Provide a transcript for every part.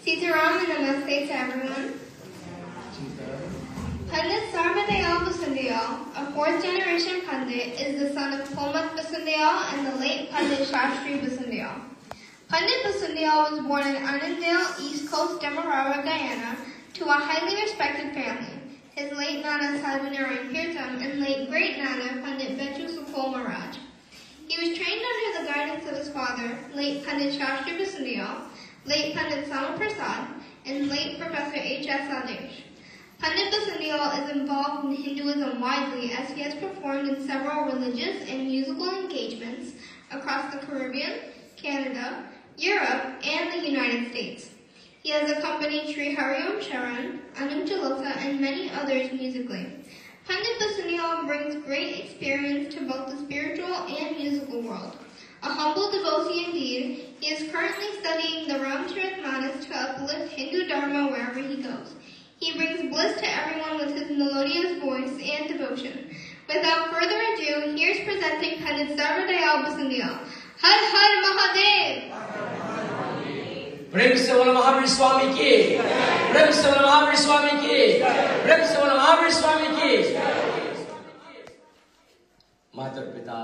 Sitaram and Namaste to everyone. Pandit Sarvadayal Basundayal, a fourth generation Pandit, is the son of Komat Basundayal and the late Pandit Shastri Basundayal. Pandit Basundayal was born in Annandale, East Coast, Demerara, Guyana, to a highly respected family. His late Nana Sadhunarayan Kirtan and late great Nana Pandit Bechu Sufol Maharaj. He was trained under the guidance of his father, late Pandit Shastri Basandiya, late Pandit Sama Prasad, and late Professor H.S. Adesh. Pandit Basandiya is involved in Hinduism widely as he has performed in several religious and musical engagements across the Caribbean, Canada, Europe, and the United States. He has accompanied Sri Hariom Charan, Anand Jalota, and many others musically. Pandit Basandiya brings great experience to both the spiritual and musical world. A humble devotee indeed, he is currently studying the Ramcharitmanas to uplift Hindu Dharma wherever he goes. He brings bliss to everyone with his melodious voice and devotion. Without further ado, here's presenting Pandit Sarvadayal Basandiya. Har Har Mahadev! Prem se bola Mahavir Swami ki! Prem se bola Mahavir Swami ki! Prem se bola Mahavir Swami ki! माता पिता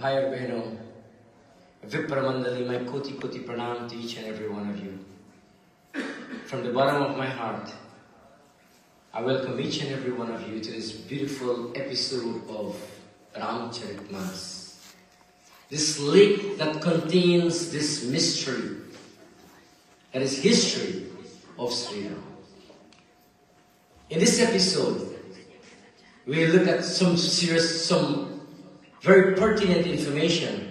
भाई और बहनों विप्र मंडली मैं कोटि कोटि प्रणाम to each and every one of you. From the bottom of my heart, I welcome each and every one of you to this beautiful episode of Ramcharitmanas. This lake that contains this mystery, that is history of Sri Ram. In this episode, we look at some very pertinent information.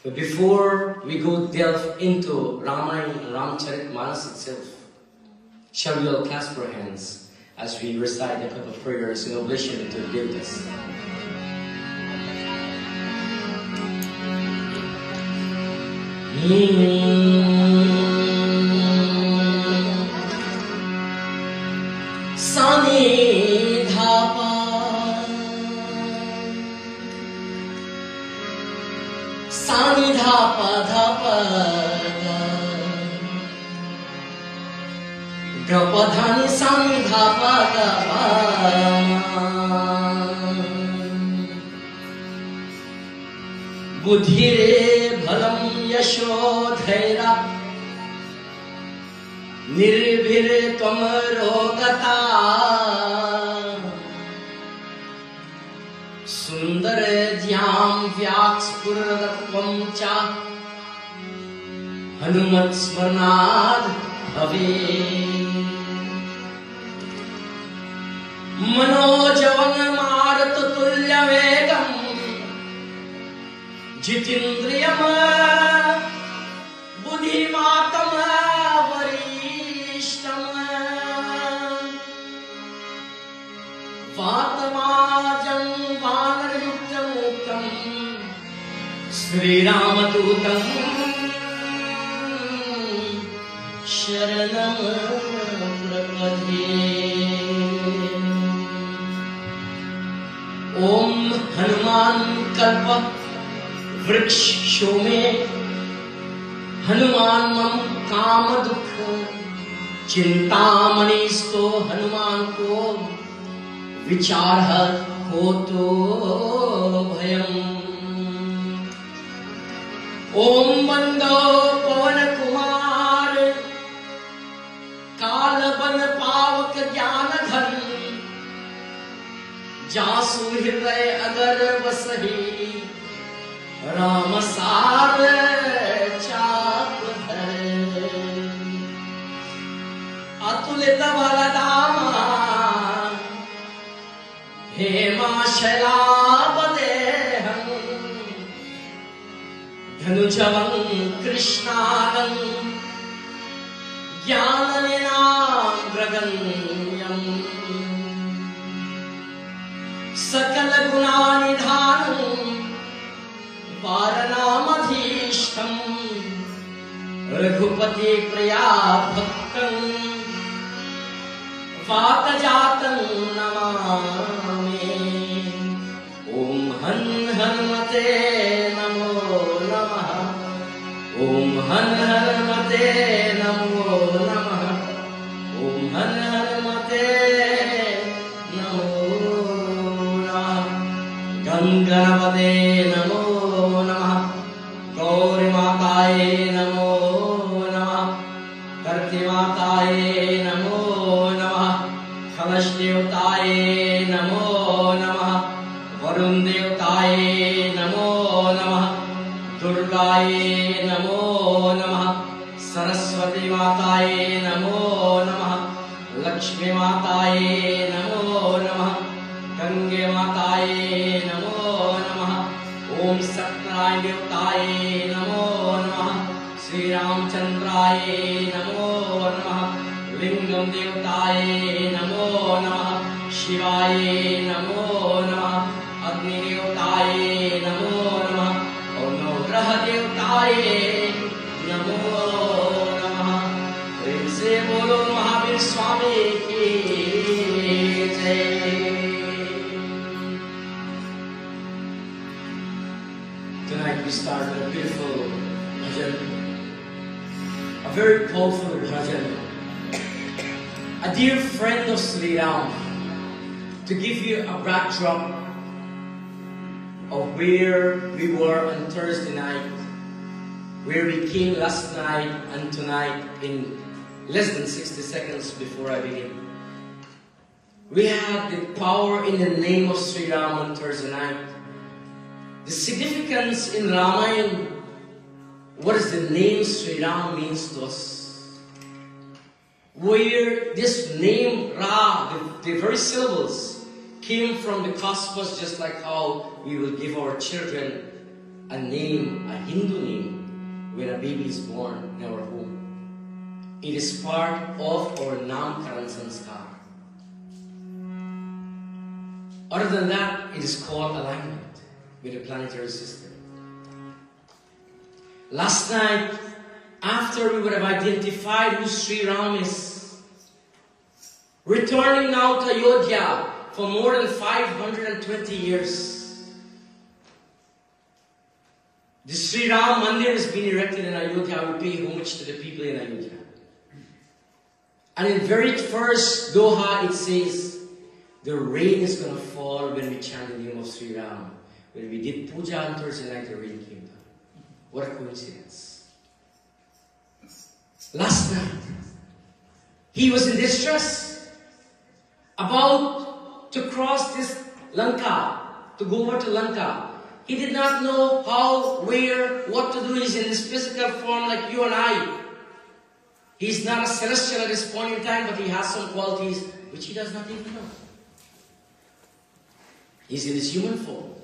But before we go delve into Ramayan and Ramcharitmanas itself, shall we all clasp our hands as we recite a couple of prayers in oblation to Devdas. Sani dhapa Sani dhapa dhapa Gapa dhani sani dhapa gapa Buddhire bhalam yasho dhaira Nirbhir tvam rogata Sundar dhyam vyakspurratvam cha Hanumat smarnad bhave Manojavan marat tulya vegam Jitindriyam buddhimatam varishtam Vatamajam vanaruktam Sri Ramadutam Sharanam prapadhe Om Hanuman Kalpa Vriksho mein Hanuman mam काम दुख चिंतामणि स्तो हनुमान को विचार हो तो भयम ओम बंदो पवन कुमार काल बन पावक ज्ञान धन जासु हृदय अगर बसही राम सार चाप अतुलित बलधामा हेमा शराब देहं धनुजवं कृष्णानं ज्ञाननिनाग्रगण्यं सकल गुणानिधानं वारणामधीष्टं रघुपति प्रिया भक्तं वातजातं नमामि ओम हन हनुमते नमो नमः ओम हन हनुमते नमो नमः ओम हन हनुमते नमो नमः गंगावते नमो नमः गौरी माताय नमो नमः कर्ति माताय नमो कलश देवताय नमो नमः वरुण देवताय दुर्गाये नमो नमः, सरस्वती माताये नमो नमः, लक्ष्मी माताये नमो नमः, गंगे माताये नमो नमः, ओम सत्यनारायण देवताये नमो नमः, श्री रामचंद्राये नमो नमः, लिंगम देवताये नमो नमः, शिवाये नमो नमः, अग्नि देवताये नमो नमः और नवग्रह देवताये नमो नमः। प्रेम से बोलो महावीर स्वामी की जय। Tonight we start with a beautiful bhajan, a very powerful bhajan, a dear friend of Sri Ram, to give you a backdrop of where we were on Thursday night, where we came last night and tonight in less than 60 seconds before I begin. We had the power in the name of Sri Ram on Thursday night. The significance in Ramayan, what does the name Sri Ram means to us? Where this name Ra, the very syllables, came from the cosmos, just like how we will give our children a name, a Hindu name, when a baby is born in our home. It is part of our Namkaran Sanskar. Other than that, it is called alignment with the planetary system. Last night, after we would have identified who Sri Ram is, returning now to Ayodhya for more than 520 years, the Sri Ram Mandir has been erected in Ayodhya. We pay homage to the people in Ayodhya. And in very first Doha it says, the rain is going to fall when we chant the name of Sri Ram. When we did puja on Thursday night, the rain came down. What a coincidence. Last night, he was in distress, about to cross this Lanka, to go over to Lanka. He did not know how, where, what to do. He's in this physical form like you and I. He's not a celestial at this point in time, but he has some qualities which he does not even know. He's in his human form.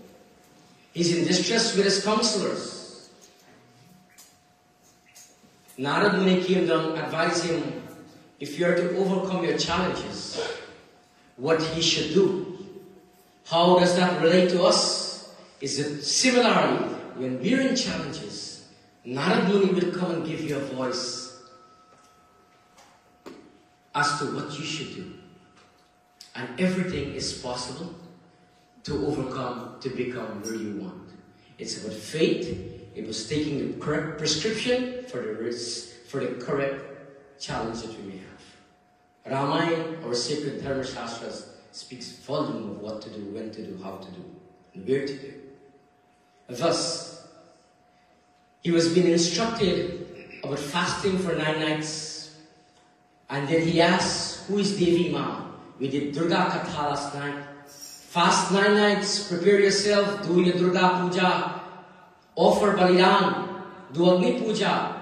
He's in distress with his counselors. Narad Muni came down, advised him, if you are to overcome your challenges, what he should do. How does that relate to us? Is it similarly, when we're in challenges, Narad Muni will come and give you a voice as to what you should do. And everything is possible to overcome, to become where you want. It's about faith. It was taking the correct prescription for the correct challenge that we may have. Ramayan, our sacred Dharma Shastras, speaks volume of what to do, when to do, how to do, and where to do. Thus, he was being instructed about fasting for 9 nights. And then he asked, who is Devi Ma? We did Durga Katha last night. Fast 9 nights, prepare yourself, do your Durga Puja, offer Balidan, do Agni Puja,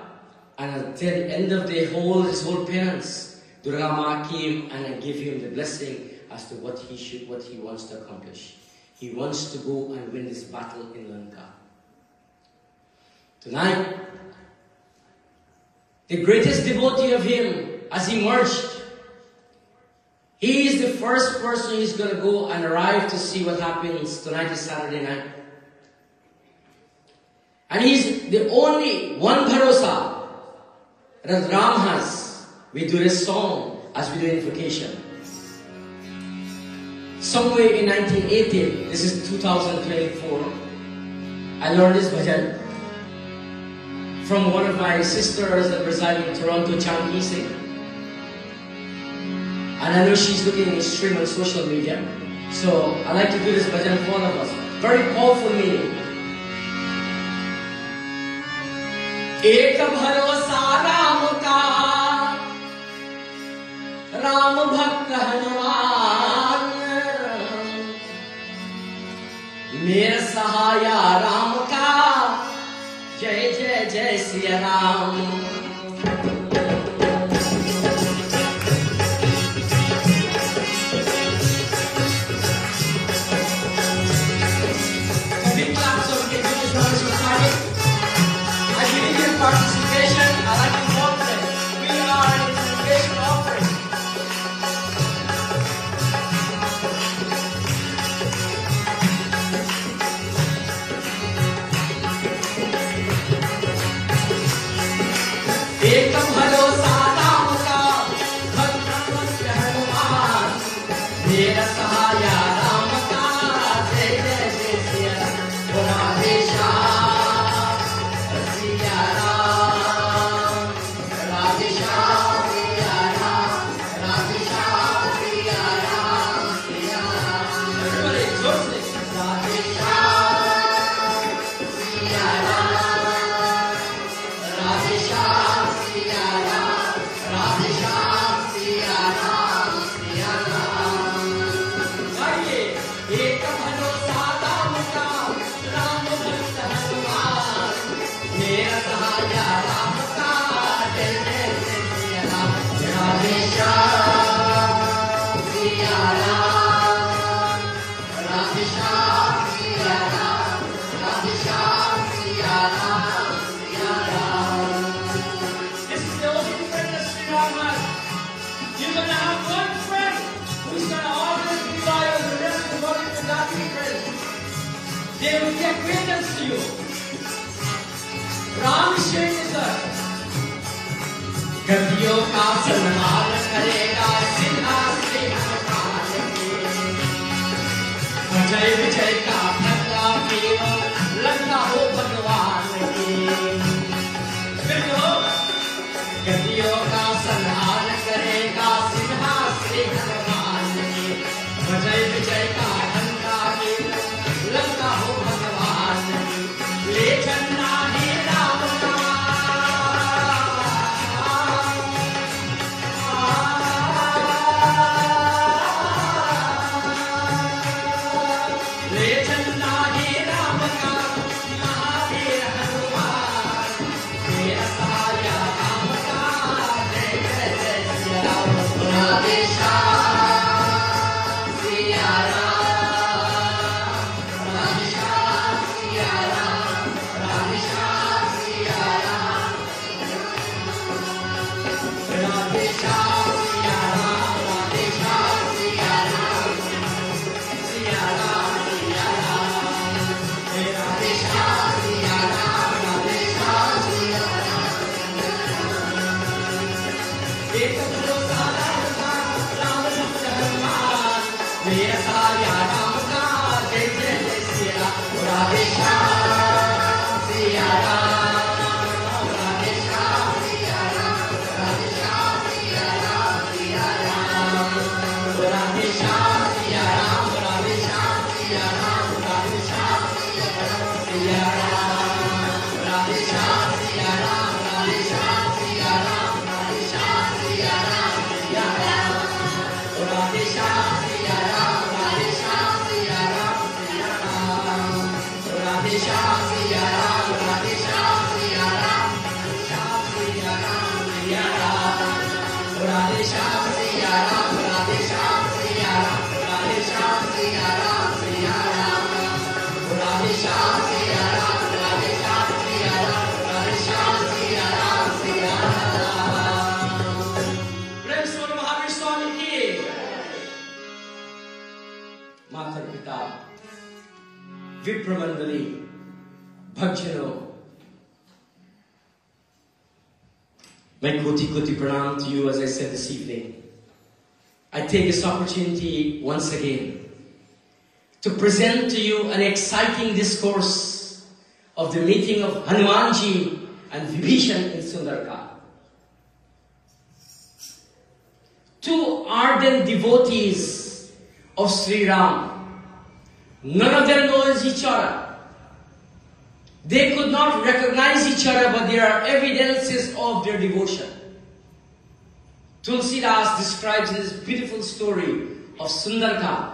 and at the end of his whole penance, Durga Ma came and gave him the blessing as to what he wants to accomplish. He wants to go and win this battle in Lanka. Tonight, the greatest devotee of him, as he emerged, he is the first person who's going to go and arrive to see what happens. Tonight is Saturday night. And he's the only one bharosa that Ram has. We do this song as we do invocation. Somewhere in 1980, this is 2024, I learned this bhajan from one of my sisters that reside in Toronto, Changi Singh. And I know she's looking at stream on social media. So I like to do this bhajan for all of us. Very powerful meaning. Ek bharosa Ram ka, Ram bhakt Hanuman, Mere sahaya Ram ka, Jai Siya Ram. Big claps of the British Brothers for starting. I believe in participation. I like to note that we are in the invitation offering. एकम भरोसा राम का भक्त हनुमान मेरा सहाया राम का जय जय जय सिया राधे श्याम सिया राम राधे श्याम सिया राम राधे श्याम सिया राम सिया राम राधे श्याम सिया राम राधे श्याम सिया राम राधे श्याम सिया राम सिया राम। आइए एक भरोसा राम का राम भक्त हनुमान मेरा सहाया राम का जय जय जय Siya Ram Radhe Shyam Siya Ram Radhe Shyam Siya Ram Radhe Shyam Siya Ram Siya Ram. This is the only friend of Sri Rama. You're going to have one friend who's going to always be loyal. The rest of the world will not be friends. They will be acquaintance to you. Ram is sharing this earth. गद्दियों का सम्मान करेगा सिंहासन हनुमान के अजय विजय का भगवा केवल लंका हो भगवान के फिर जो गद्दियों का सम्मान करेगा सिंहासन हनुमान के अजय विजय का लंका केवल लंका हो भगवान के ले चलना है राम का ले चलना है राम का महावीर हनुमान मेरा सहाया राम का जय जय जय सिया राम राधे श्याम सिया राम राधे श्याम सिया राम राधे श्याम सिया राम राधे श्याम सिया राम राधे श्याम सिया राम सिया राम सिया राम राधे श्याम सिया राम राधे श्याम सिया राम। एक भरोसा राम का राम भक्त हनुमान मेरा सहाया राम का जय जय जय सिया राम राधे श्याम सिया राम राधे श्याम सिया राम राधे श्याम सिया राम सिया राम राधे श्याम सिया राम राधे श्याम सिया राम राधे श्याम सिया राम सिया राम राधे श्याम सिया राम राधे श्याम सिया राम राधे श्याम सिया राम सिया राम राधे श्याम सिया राम राधे श्याम सिया राम सिया राम राधे श्याम सिया राम राधे श्याम सिया राम श्याम सिया राम सिया राम राधे श्याम सिया राम राधे श्याम सिया राम राधे श्याम सिया राम सिया राम राधे श्याम सिया राम राधे श्याम सिया राम राधे श्याम सिया राम सिया राम। प्रेम से बोलो महावीर स्वामी की। माता पिता विप्र मंडली भक्तजनों मैं कोटि कोटि pranam to you as I said this evening. I take this opportunity once again to present to you an exciting discourse of the meeting of Hanuman Ji and Vibhishan in Sundar. Two ardent devotees of Sri Ram. None of them knows each other. They could not recognize each other, but there are evidences of their devotion. Tulsidas describes this beautiful story of Sundar.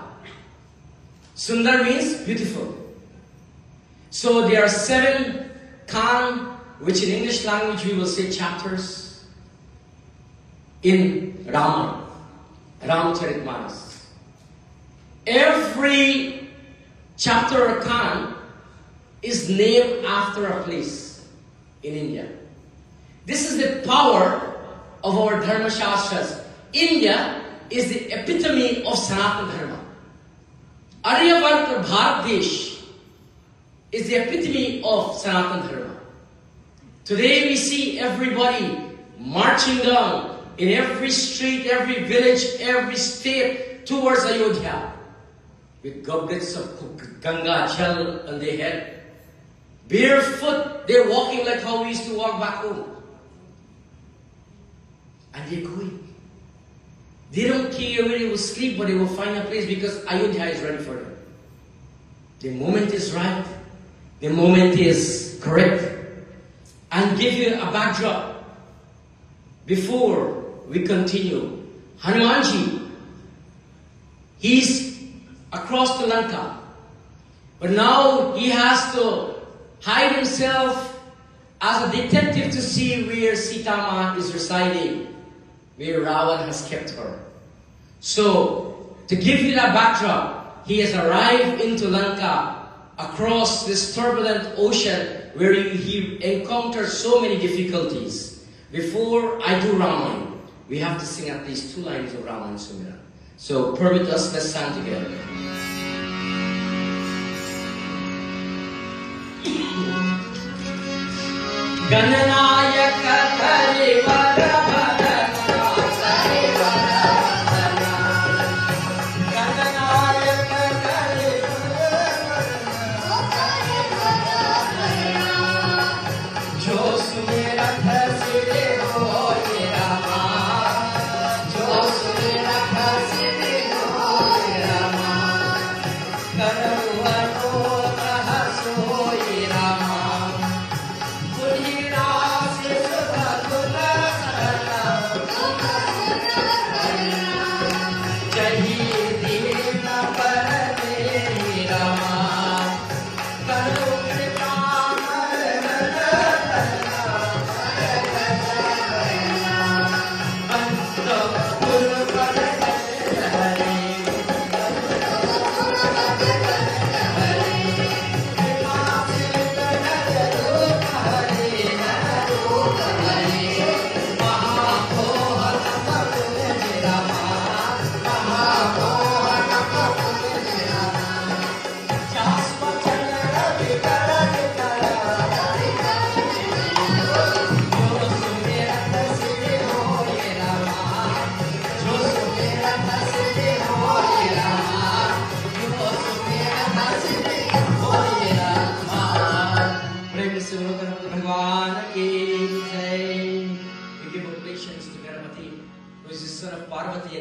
Sundar means beautiful. So there are 7 Khan which in English language we will say chapters, in Ramcharitmanas. Every chapter or canon is named after a place in India. This is the power of our Dharma Shastras. India is the epitome of Sanatana Dharma. Aryavart or Bharat Desh is the epitome of Sanatana Dharma. Today we see everybody marching down in every street, every village, every state towards Ayodhya with goblets of Ganga Jal on their head. Barefoot, they're walking like how we used to walk back home. And they're going. They don't care where they will sleep, but they will find a place because Ayodhya is ready for them. The moment is right. The moment is correct. And give you a backdrop before we continue. Hanuman Ji, he's across the Lanka. But now he has to hide himself as a detective to see where Sita Ma is residing, where Ravan has kept her. So, to give you that backdrop, he has arrived into Lanka across this turbulent ocean where he encountered so many difficulties. Before I do Ramayan, we have to sing at least 2 lines of Ramayan Sumira. So, permit us, let's stand together. Gananayaka Karivara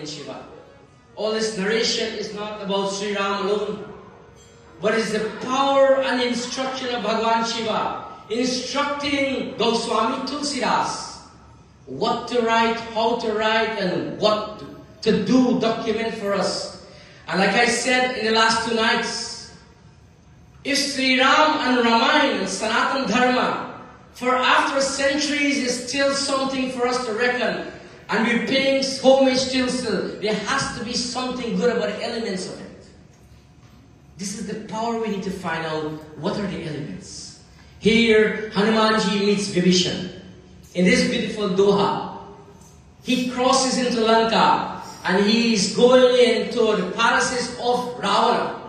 Shiva. All this narration is not about Sri Ram alone, but it's the power and instruction of Bhagavan Shiva, instructing Goswami Tulsidas what to write, how to write, and what to do, document for us. And like I said in the last 2 nights, if Sri Ram and Ramayan and Sanatana Dharma, for after centuries, is still something for us to reckon, and we're paying homage still, there has to be something good about the elements of it. This is the power we need to find out. What are the elements? Here, Hanumanji meets Vibhishan. In this beautiful Doha, he crosses into Lanka, and he is going into the palaces of Ravana.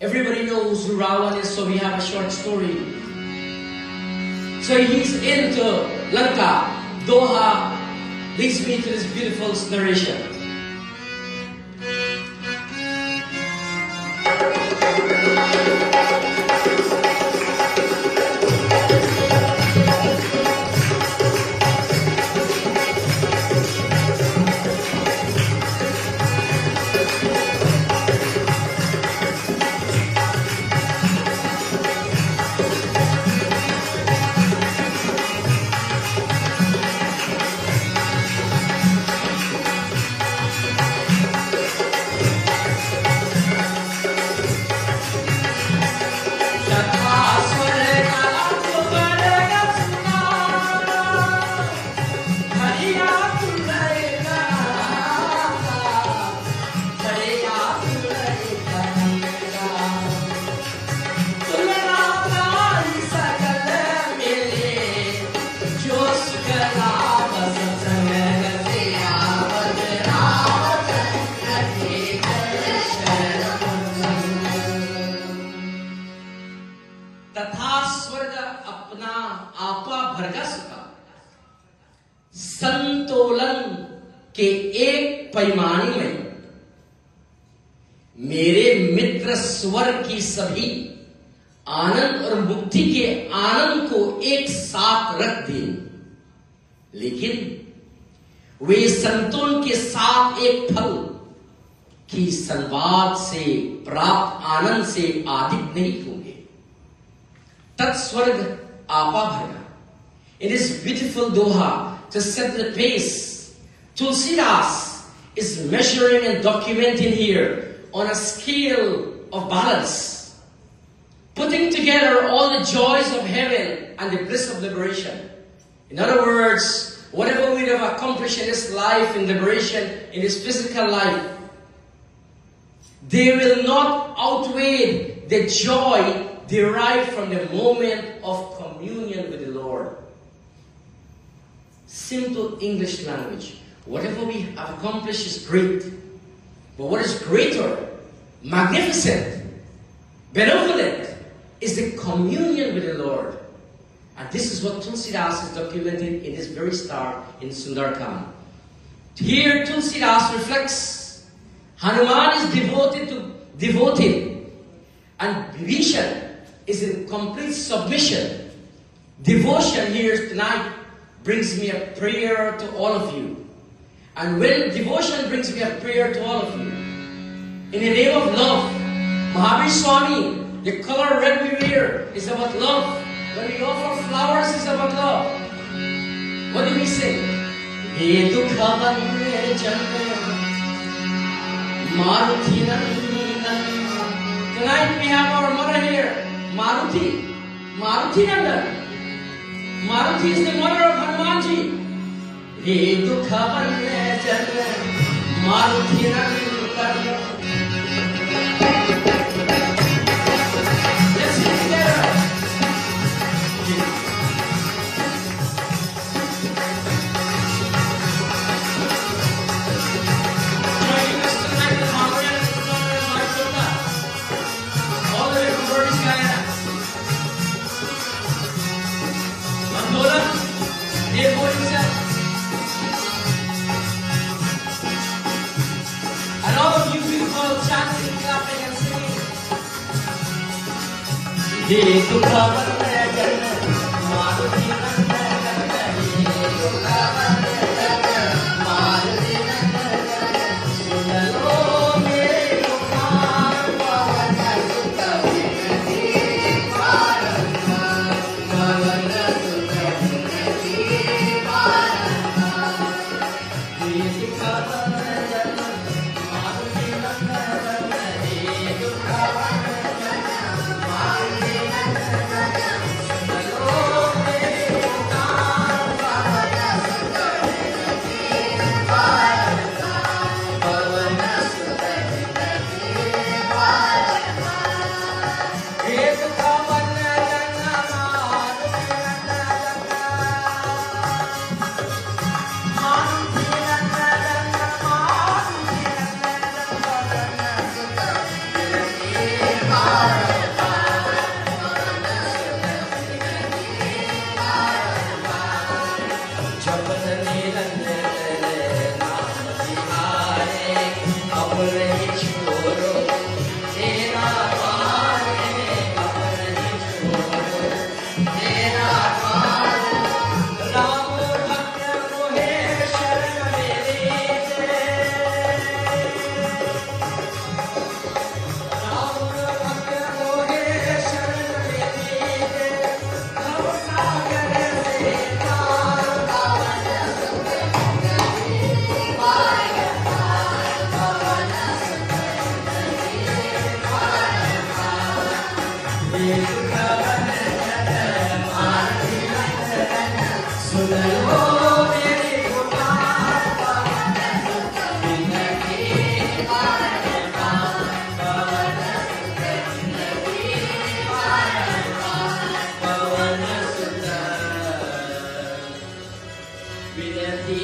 Everybody knows who Ravana is, so we have a short story. So he's into Lanka. Doha leads me to this beautiful narration. संतोलन के एक पैमाने में मेरे मित्र स्वर्ग की सभी आनंद और मुक्ति के आनंद को एक साथ रख दें, लेकिन वे संतोलन के साथ एक फल की संवाद से प्राप्त आनंद से अधिक नहीं होंगे। तत्स्वर्ग आपा भरा। It is beautiful doha to set the pace. Tulsidas is measuring and documenting here on a scale of balance, putting together all the joys of heaven and the bliss of liberation. In other words, whatever we have accomplished in this life, in liberation, in this physical life, they will not outweigh the joy derived from the moment of communion with the Lord. Simple English language. Whatever we have accomplished is great. But what is greater, magnificent, benevolent, is the communion with the Lord. And this is what Tulsidas is documenting in his very start in Sundar. Here Tulsidas reflects Hanuman is devoted, and Vibhishan is in complete submission. Devotion here tonight brings me a prayer to all of you. And when devotion brings me a prayer to all of you, in the name of love, Mahavir Swami, the color red we wear is about love. When we offer flowers, it's about love. What do we sing? He dukha banne janme Maruti Nandan. Tonight we have our mother here, Maruti. Maruti Nandan. Maruti is the mother of Hanuman Ji. He dukha banne janme Maruti Nandan. Let's sing together. Joining us tonight is Ramayan and Sundar and my Katha, all the way from Vibhishan. Andola, airport himself. And all of you people chanting, clapping and singing. He dukha banne janme Maruti Nandan. He dukha banne janme Maruti Nandan. Sunalo mere kumar pavana sukha vinati parama. Pavana sukha vinati parama. He dukha banne janme Maruti Nandan. He dukha banne janme Maruti Nandan. Sunalo mere kumar pavana sukha vinati parama. Pavana sukha vinati parama. He dukha banne janme Maruti Nandan. Maruti Nandan. Maruti Nandan. Pavana sukha vinati parama. Pavana sukha vinati parama. Japat nirantar naam Bihare, apne hi chhoro tera paare, apne hi chhoro tera paare. Ram bhakt mohe sharan mere te, Ram bhakt mohe sharan mere te, bhav sagar se taar. Pavana sukha vinati parama. Pavana sukha vinati parama. He dukha banne janme Maruti Nandan. Sunalo mere kumar pavana sukha vinati parama. Pavana sukha vinati parama. Pavana sukha vinati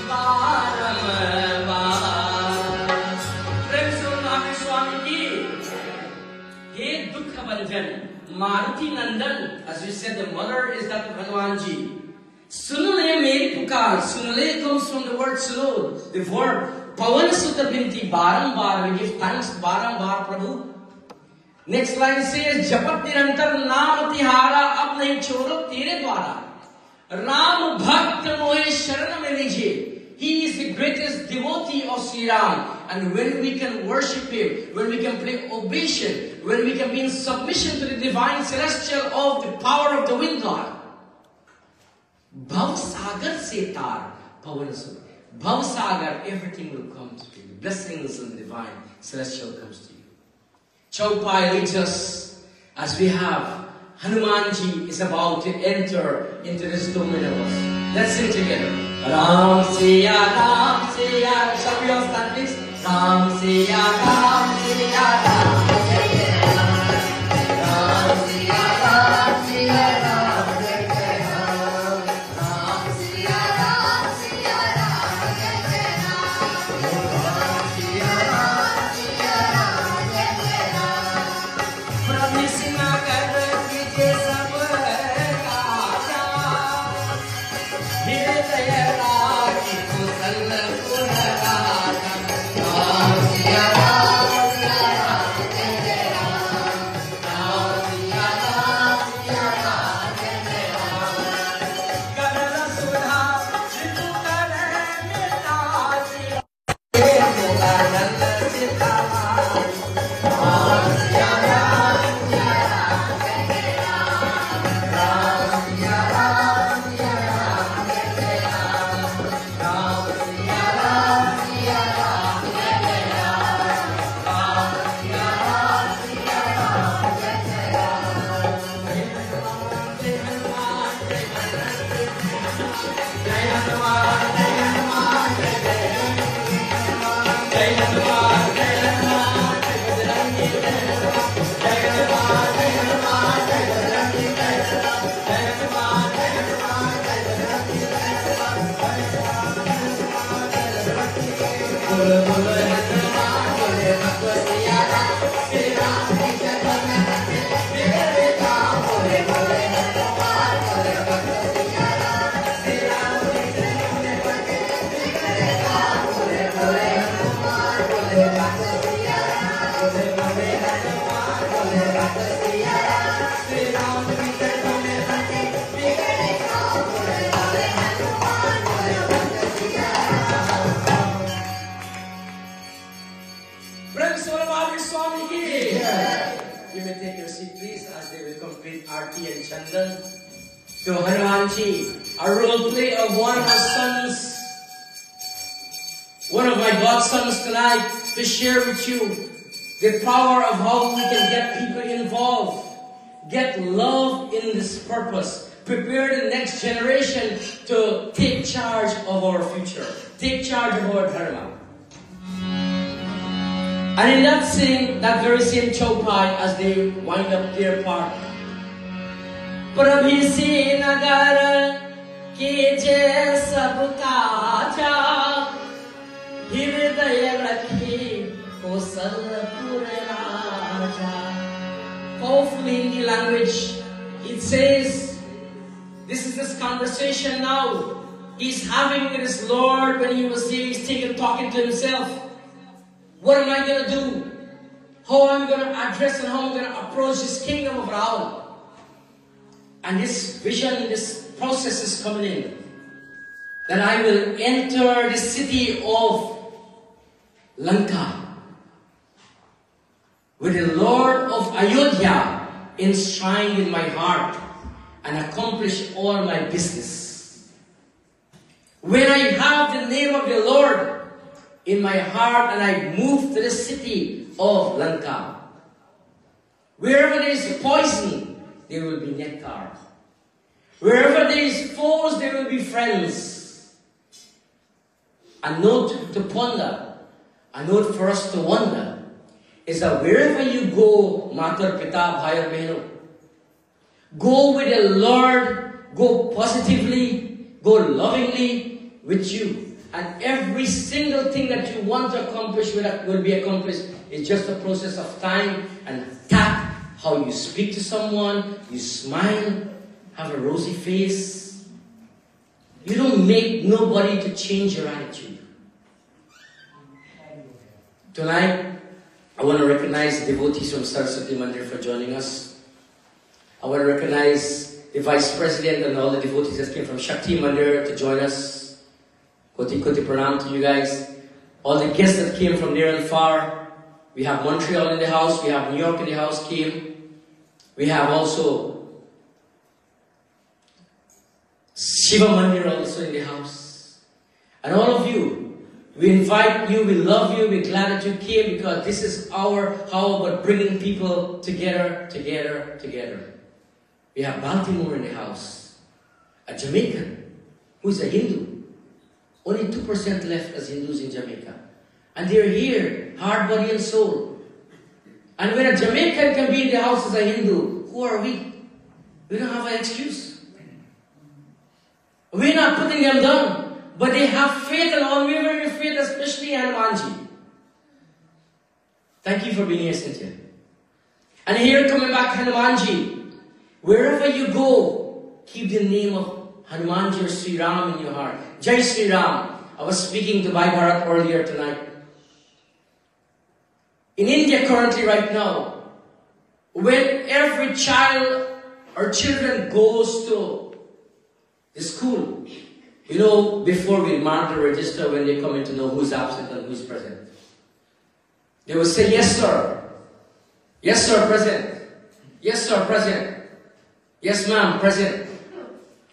parama. Prem se Mahavir Swami ki. He dukha banjan Maruti Nandan. As we said, the mother is that of Hanuman Ji. सुन ले मेरी पुकार. सुन ले comes from the word suno, the verb. Pawan sutta binti barambar, we give thanks barambar Prabhu. Next line says, Japat nirantar naam tihara ab nahi choro tere dwara. Ram bhakt mohe sharan mein lijhe. He is the greatest devotee of Sri Ram. And when we can worship Him, when we can play obeisance, when we can be in submission to the divine celestial of the power of the wind god, Bhav Sagar se tar, Pavan Sutta. Bhav Sagar, everything will come to you. The blessings and the divine celestial comes to you. Chaupai leads us as we have Hanuman Ji is about to enter into this domain of us. Let's sing together. Ram Siya Ram Siya. Shall we all stand please? Ram Siya Ram Siya Ram Siya Ram. Ram Siya Ram Siya Ram. To Hanuman Ji, a role play of one of our sons, one of my godsons tonight, to share with you the power of how we can get people involved, get love in this purpose, prepare the next generation to take charge of our future, take charge of our dharma. And in that very same Chaupai, as they wind up their part, प्रभि से नगर के जय सबका जा हृदय रखे कौशलपुर राजा. Powerfully in the language, it says, this is this conversation now he's having with his Lord when he was here. He's talking to himself. What am I going to do? How I'm going to address and how I'm going to approach this kingdom of Ravana? And this vision, this process is coming in. That I will enter the city of Lanka with the Lord of Ayodhya enshrined in my heart and accomplish all my business. When I have the name of the Lord in my heart and I move to the city of Lanka, wherever there is poison, there will be nectar. Wherever there is foes, there will be friends. A note to ponder, a note for us to wonder, is that wherever you go, Matar, Pita, Bhai, Behno, go with the Lord, go positively, go lovingly with you. And every single thing that you want to accomplish will be accomplished. It's just a process of time and tact. How you speak to someone, you smile, have a rosy face. make nobody to change your attitude. Tonight, I want to recognize the devotees from Shiva Mandir for joining us. I want to recognize the Vice President and all the devotees that came from Shakti Mandir to join us. Koti Koti Pranam to you guys. All the guests that came from near and far. We have Montreal in the house. We have New York in the house came. We have also Shiva Mandir also in the house. And all of you, we invite you, we love you, we're glad that you came because this is how about bringing people together. We have Baltimore in the house, a Jamaican who is a Hindu. Only 2% left as Hindus in Jamaica. And they're here, heart, body and soul. And when a Jamaican can be in the house as a Hindu, who are we? We don't have an excuse. We're not putting them down, but they have faith and unwavering faith, especially Hanuman Ji. Thank you for being here, Cynthia. And here coming back, Hanuman Ji. Wherever you go, keep the name of Hanuman Ji or Sri Ram in your heart. Jai Sri Ram. I was speaking to Bhai Bharat earlier tonight. In India currently right now, when every child or children goes to the school, you know, before we mark the register when they come in to know who's absent and who's present, they will say, yes sir, yes sir, present, yes sir, present. Yes, ma'am, present.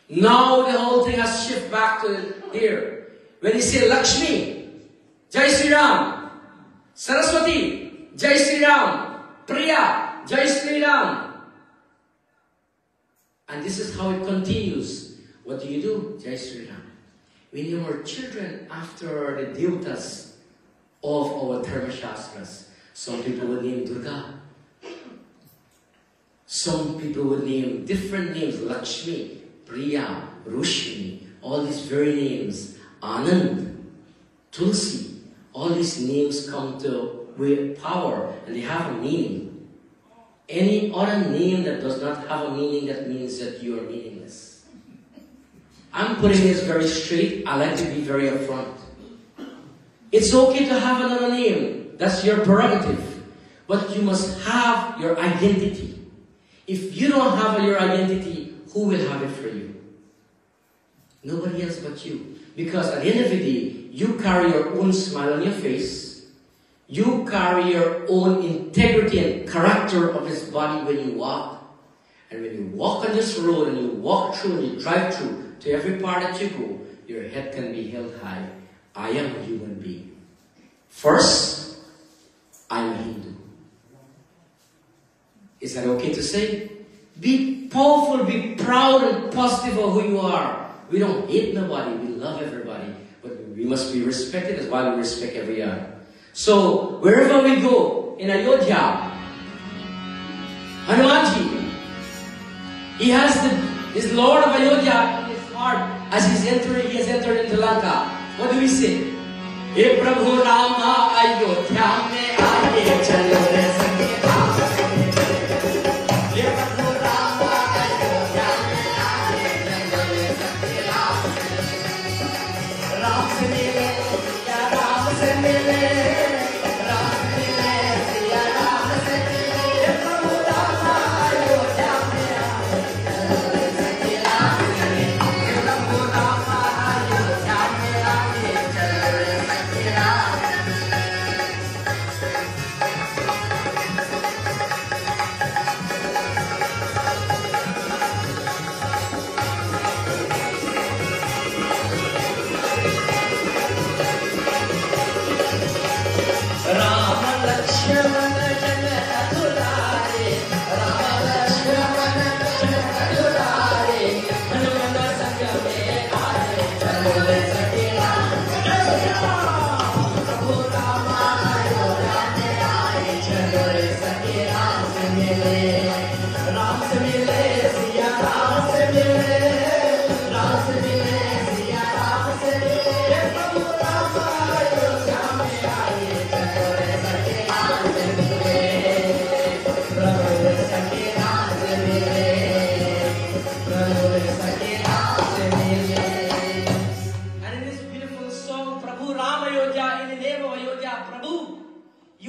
Now the whole thing has shifted back to here. When he say Lakshmi, Jai Sri Ram, Saraswati, Jai Sri Ram, Priya, Jai Sri Ram. And this is how it continues. What do you do? Jai Sri Ram. We name our children after the devatas of our Dharma Shastras. Some people will name Durga. Some people would name different names, Lakshmi, Priya, Rushmi, all these very names, Anand, Tulsi, all these names come to with power and they have a meaning. Any other name that does not have a meaning, that means that you are meaningless. I'm putting this very straight. I like to be very upfront. It's okay to have another name. That's your prerogative. But you must have your identity. If you don't have your identity, who will have it for you? Nobody else but you. Because at the end of the day, you carry your own smile on your face. You carry your own integrity and character of this body when you walk. And when you walk on this road and you walk through and you drive through, to every part that you go, your head can be held high. I am a human being. First, I am a Hindu. Is that okay to say? Be powerful, be proud and positive of who you are. We don't hate nobody, we love everybody. But we must be respected as well as we respect every other. So, wherever we go, in Ayodhya, Hanumanji, he is Lord of Ayodhya in his heart. As he has entered into Lanka. What do we say? Hey Prabhu Rama Ayodhya mein aaye chalo re sakhe.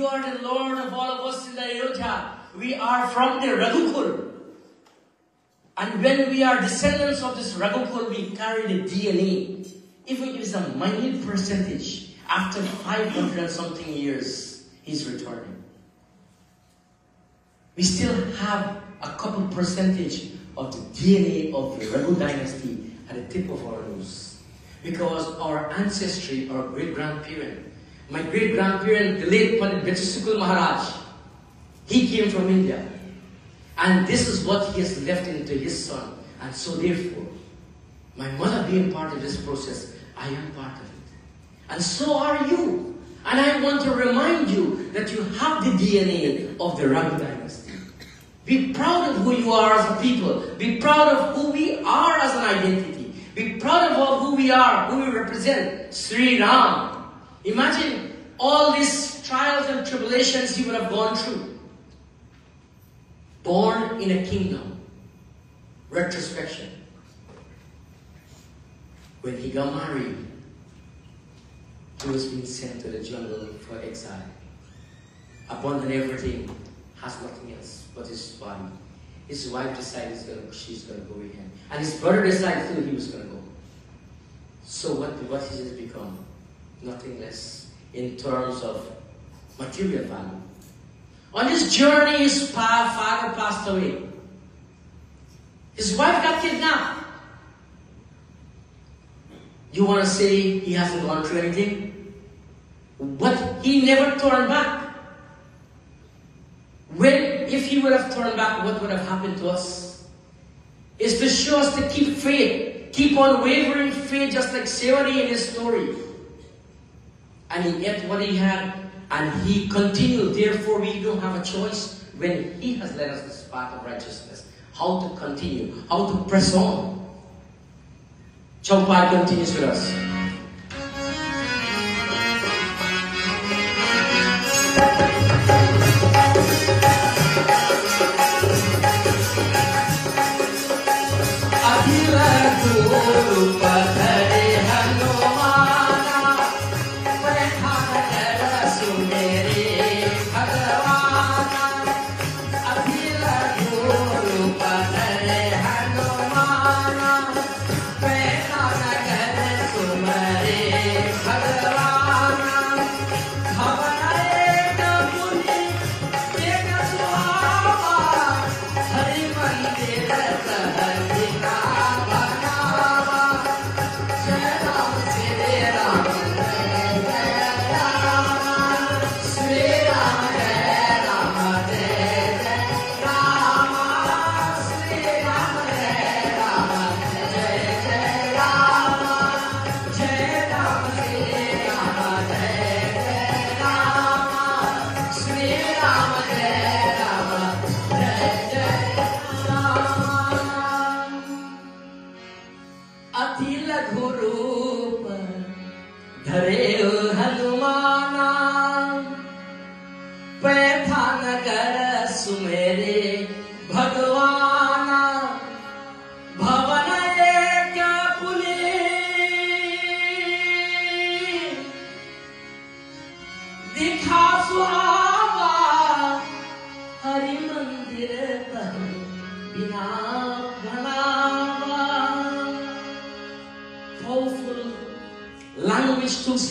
are the Lord of all of us in the Ayodhya. We are from the Raghukul. And when we are descendants of this Raghukul, we carry the DNA. Even if it's a minute percentage, after 500 and something years, He's returning. We still have a couple percentage of the DNA of the Raghu dynasty at the tip of our nose. Because our ancestry, our great-grandparent, my great-grandparent, the late Pandit Vijayasukul Maharaj, he came from India. And this is what he has left into his son. And so therefore, my mother being part of this process, I am part of it. And so are you. And I want to remind you that you have the DNA of the Raghu dynasty. Be proud of who you are as a people. Be proud of who we are as an identity. Be proud of who we are, who we represent. Sri Ram. Imagine all these trials and tribulations he would have gone through. Born in a kingdom. Retrospection. When he got married, he was being sent to the jungle for exile. Abandoned everything, has nothing else but his body. His wife decided she's going to go with him. And his brother decided too he was going to go. So what has it become? Nothing less in terms of material value. On his journey, his father passed away. His wife got kidnapped. You want to say he hasn't gone through anything? But he never turned back. If he would have turned back, what would have happened to us? Is to show us to keep faith. Keep on wavering faith, just like Sevari in his story. And he ate what he had, and he continued. Therefore, we don't have a choice when he has led us this path of righteousness. How to continue, how to press on. Chaupai continues with us.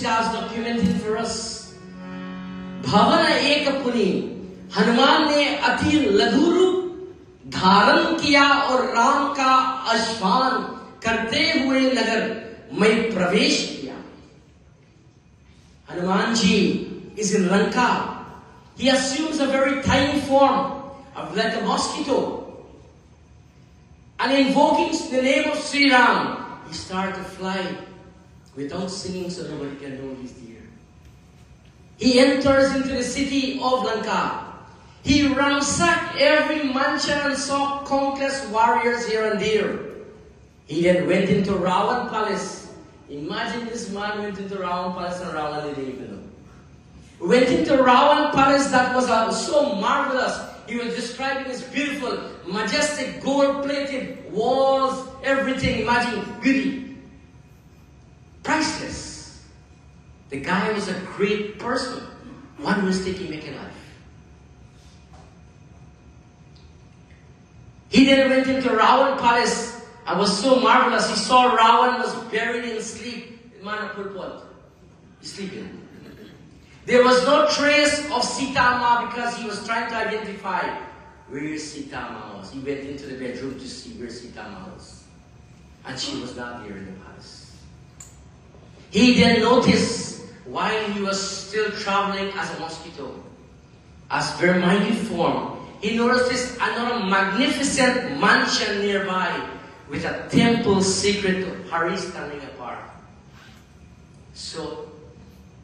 Documented for us. भावना एक पुनी हनुमान ने अति लघु रूप धारण किया और राम का अश्वान करते हुए नगर में प्रवेश किया. Hanuman Ji is in Lanka. He assumes a very tiny form of like a mosquito, and invoking the name of Sri Ram, he started to fly without singing, so nobody can know he's there. He enters into the city of Lanka. He ransacked every mansion and saw countless warriors here and there. He then went into Ravan Palace. Imagine this man went into Ravan Palace and Ravan didn't even know. Went into Ravan Palace that was so marvelous. He was describing this beautiful, majestic, gold-plated walls, everything. Imagine, beauty. Priceless. The guy was a great person. One mistake he made in life. He then went into Ravan palace and was so marvelous. He saw Ravan was buried in sleep in Manapur. He's sleeping. There was no trace of Sita Ma because he was trying to identify where Sita Ma was. He went into the bedroom to see where Sita Ma was. And she was not there in the palace. He then noticed while he was still traveling as a mosquito, as per minute form, he noticed another magnificent mansion nearby with a temple sacred to Hari standing apart. So,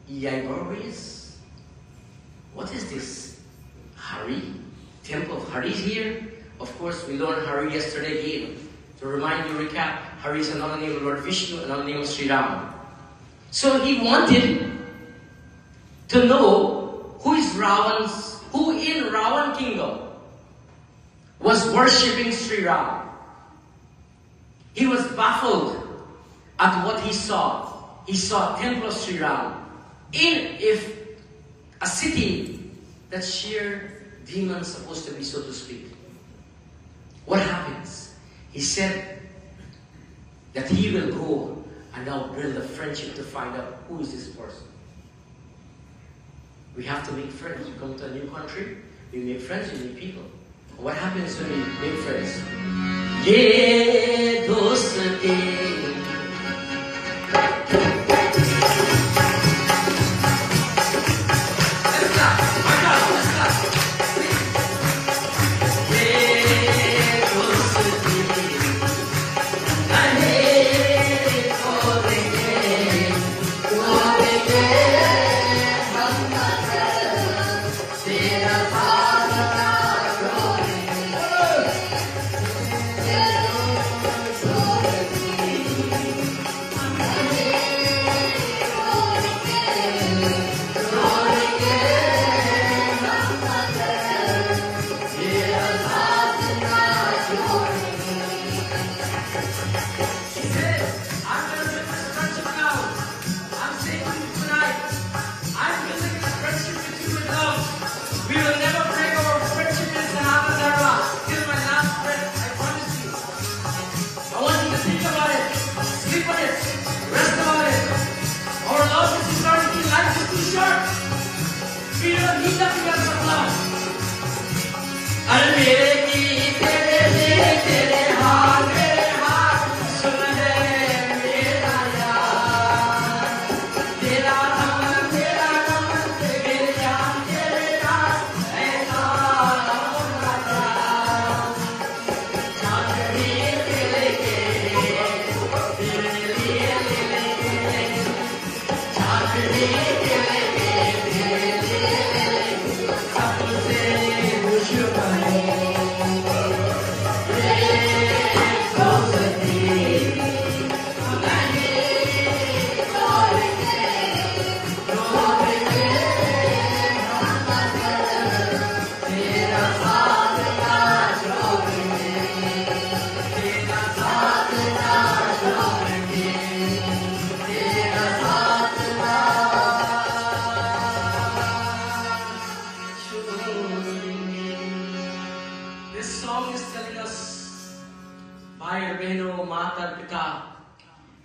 Yaibaris, what is this? Hari? Temple of Hari is here? Of course, we learned Hari yesterday again. To remind you, recap, Hari is another name of Lord Vishnu, another name of Sri Ram. So he wanted to know who in Ravan kingdom was worshipping Sri Ram. He was baffled at what he saw. He saw a temple of Sri Ram in a city that sheer demons supposed to be, so to speak. What happens? He said that he will go and now build a friendship to find out who is this person. We have to make friends. You come to a new country, we make friends, we meet people. What happens when we make friends? Ye dosti.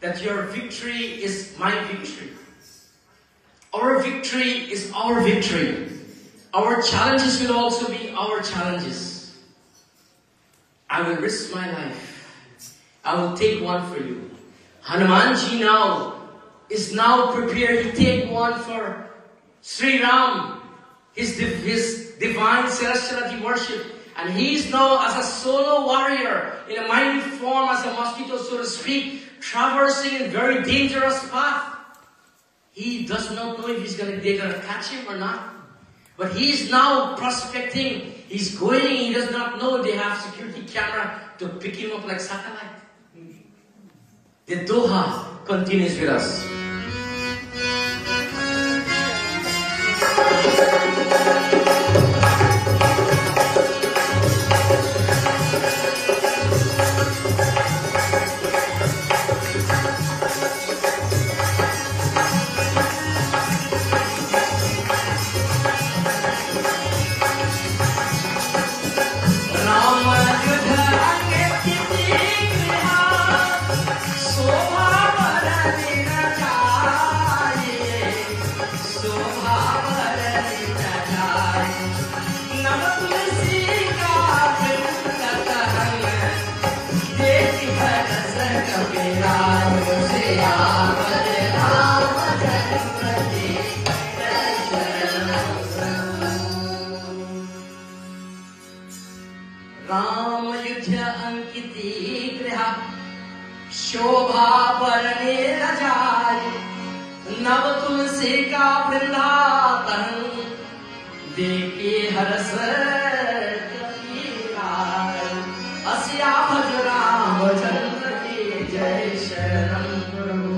That your victory is my victory. Our victory is our victory. Our challenges will also be our challenges. I will risk my life. I will take one for you. Hanuman Ji is now prepared to take one for Sri Ram, his divine celestial that he worshipped. And he is now as a solo warrior in a mighty form as a mosquito, so to speak, traversing a very dangerous path. He does not know if they're going to catch him or not. But he is now prospecting. He's going, he does not know they have security camera to pick him up like satellite. The Doha continues with us. शोभा बरने रजाई, नव तुलसी का वृंदावन देखे हरस असिया भज रामचंद्र की जय शरण प्रभु।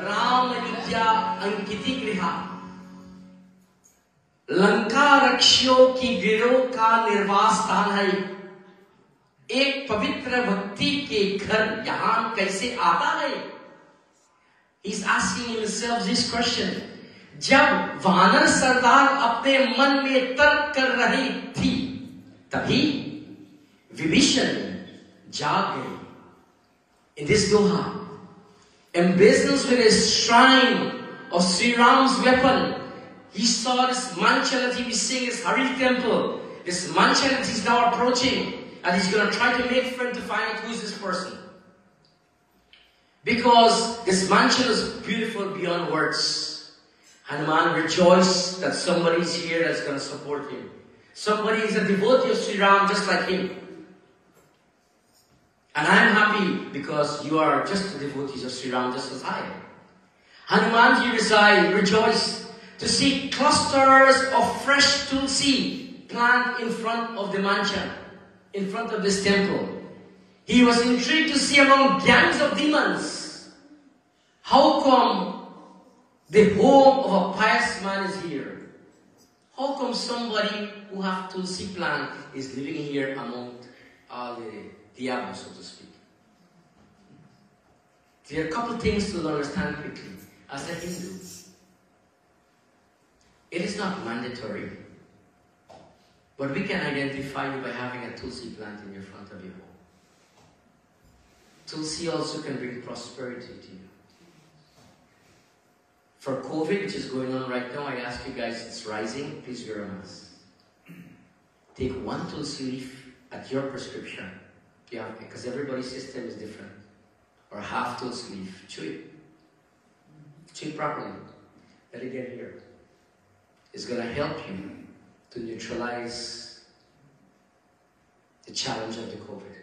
राम विद्या अंकिति गृहा, लंका रक्षियों की गिरोह का निर्वास स्थान है। एक पवित्र भक्ति के घर यहां कैसे आता है? He's asking himself this question. जब वानर सरदार अपने मन में तर्क कर रही थी, तभी विभीषण जाग गए. In this doha, emblazoned with a shrine of Sri Ram's weapon, he saw this mancha that he was seeing, this Hari temple, this mancha that he's now approaching, and he's going to try to make friend to find out who is this person. Because this mansion is beautiful beyond words. Hanuman rejoiced that somebody is here that's going to support him. Somebody is a devotee of Sri Ram just like him. And I am happy because you are just the devotees of Sri Ram just as I am. Hanumanji rejoiced to see clusters of fresh tulsi planted in front of the mancha, in front of this temple. He was intrigued to see among gangs of demons, how come the home of a pious man is here? How come somebody who has tulsi plant is living here among all the diablos, so to speak? There are a couple things to understand quickly. As a Hindu, it is not mandatory, but we can identify you by having a tulsi plant in your front of your home. Tulsi also can bring prosperity to you. For COVID, which is going on right now, I ask you guys, it's rising, please wear a mask. Take one tulsi leaf at your prescription, yeah, because everybody's system is different. Or half tulsi leaf, chew it. Chew it properly. Let it get here. It's going to help you to neutralize the challenge of the COVID.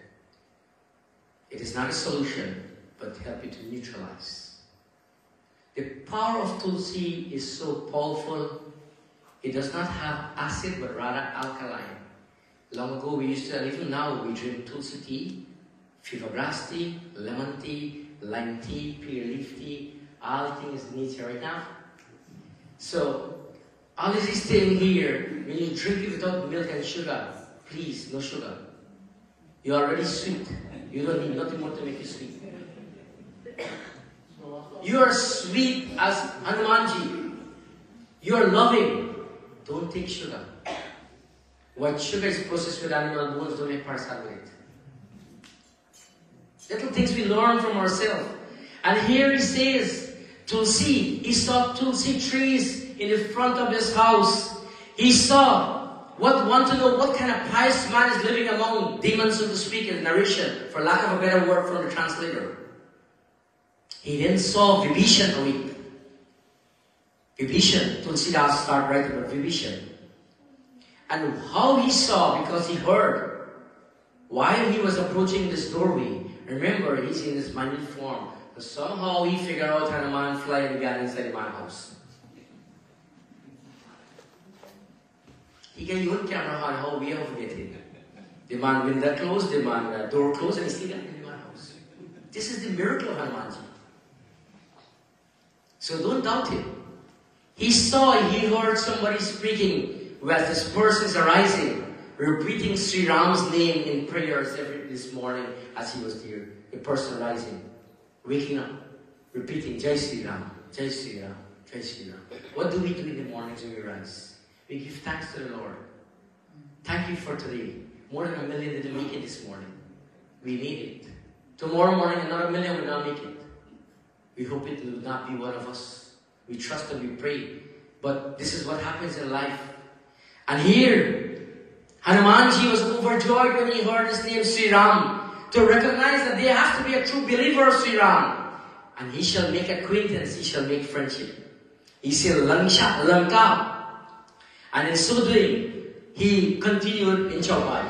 It is not a solution, but help you to neutralize. The power of tulsi is so powerful. It does not have acid, but rather alkaline. Long ago we used to, and even now we drink tulsi tea, fever grass tea, lemon tea, lime tea, pear leaf tea. All things is nature right now. So, all of these things here, when you drink it without milk and sugar, please, no sugar. You're already sweet. You don't need nothing more to make you sweet. You are sweet as Hanumanji. You are loving. Don't take sugar. What sugar is processed with animal bones, don't make parcel with it. Little things we learn from ourselves. And here he says, tulsi. He saw tulsi trees in the front of his house. He saw, want to know what kind of pious man is living among demons, so to speak, in narration, for lack of a better word from the translator. He then saw Vibhishan awake. Vibhishan, Tulsidas start writing about Vibhishan. And how he saw, because he heard, while he was approaching this doorway, remember, he's in this minute form, but somehow he figured out Hanuman flying and got inside my house. He can use camera on how we have it. The man window closed, the man door closed, and he still got in my house. This is the miracle of Hanumanji. So don't doubt it. He heard somebody speaking as this person is arising, repeating Sri Ram's name in prayers this morning as he was there. A person rising, waking up, repeating Jai Sri Ram, Jai Sri Ram, Jai Sri Ram. What do we do in the mornings when we rise? We give thanks to the Lord. Thank you for today. More than 1 million didn't make it this morning. We need it. Tomorrow morning, another 1 million will not make it. We hope it will not be one of us. We trust and we pray. But this is what happens in life. And here, Hanumanji was overjoyed when he heard his name Sri Ram, to recognize that there has to be a true believer of Sri Ram. And he shall make acquaintance, he shall make friendship. He said Lanka. And in so doing, he continued in Chaupai.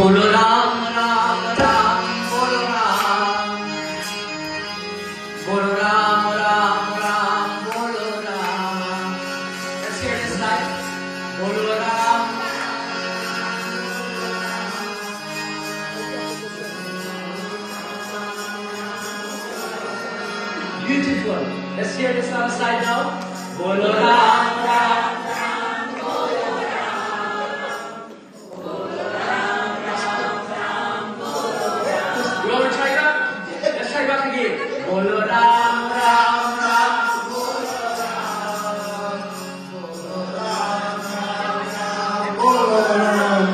Bolo Ram, Ram, Ram, Bolo Ram. Bolo Ram, Ram, Ram, Bolo Ram. Let's hear this line. Bolo Ram. Beautiful. Let's hear this other side now. Bolo Ram, Ram. Bolo Ram, Ram, Ram, Bolo Ram, Bolo Ram, Ram, Ram, Bolo Ram.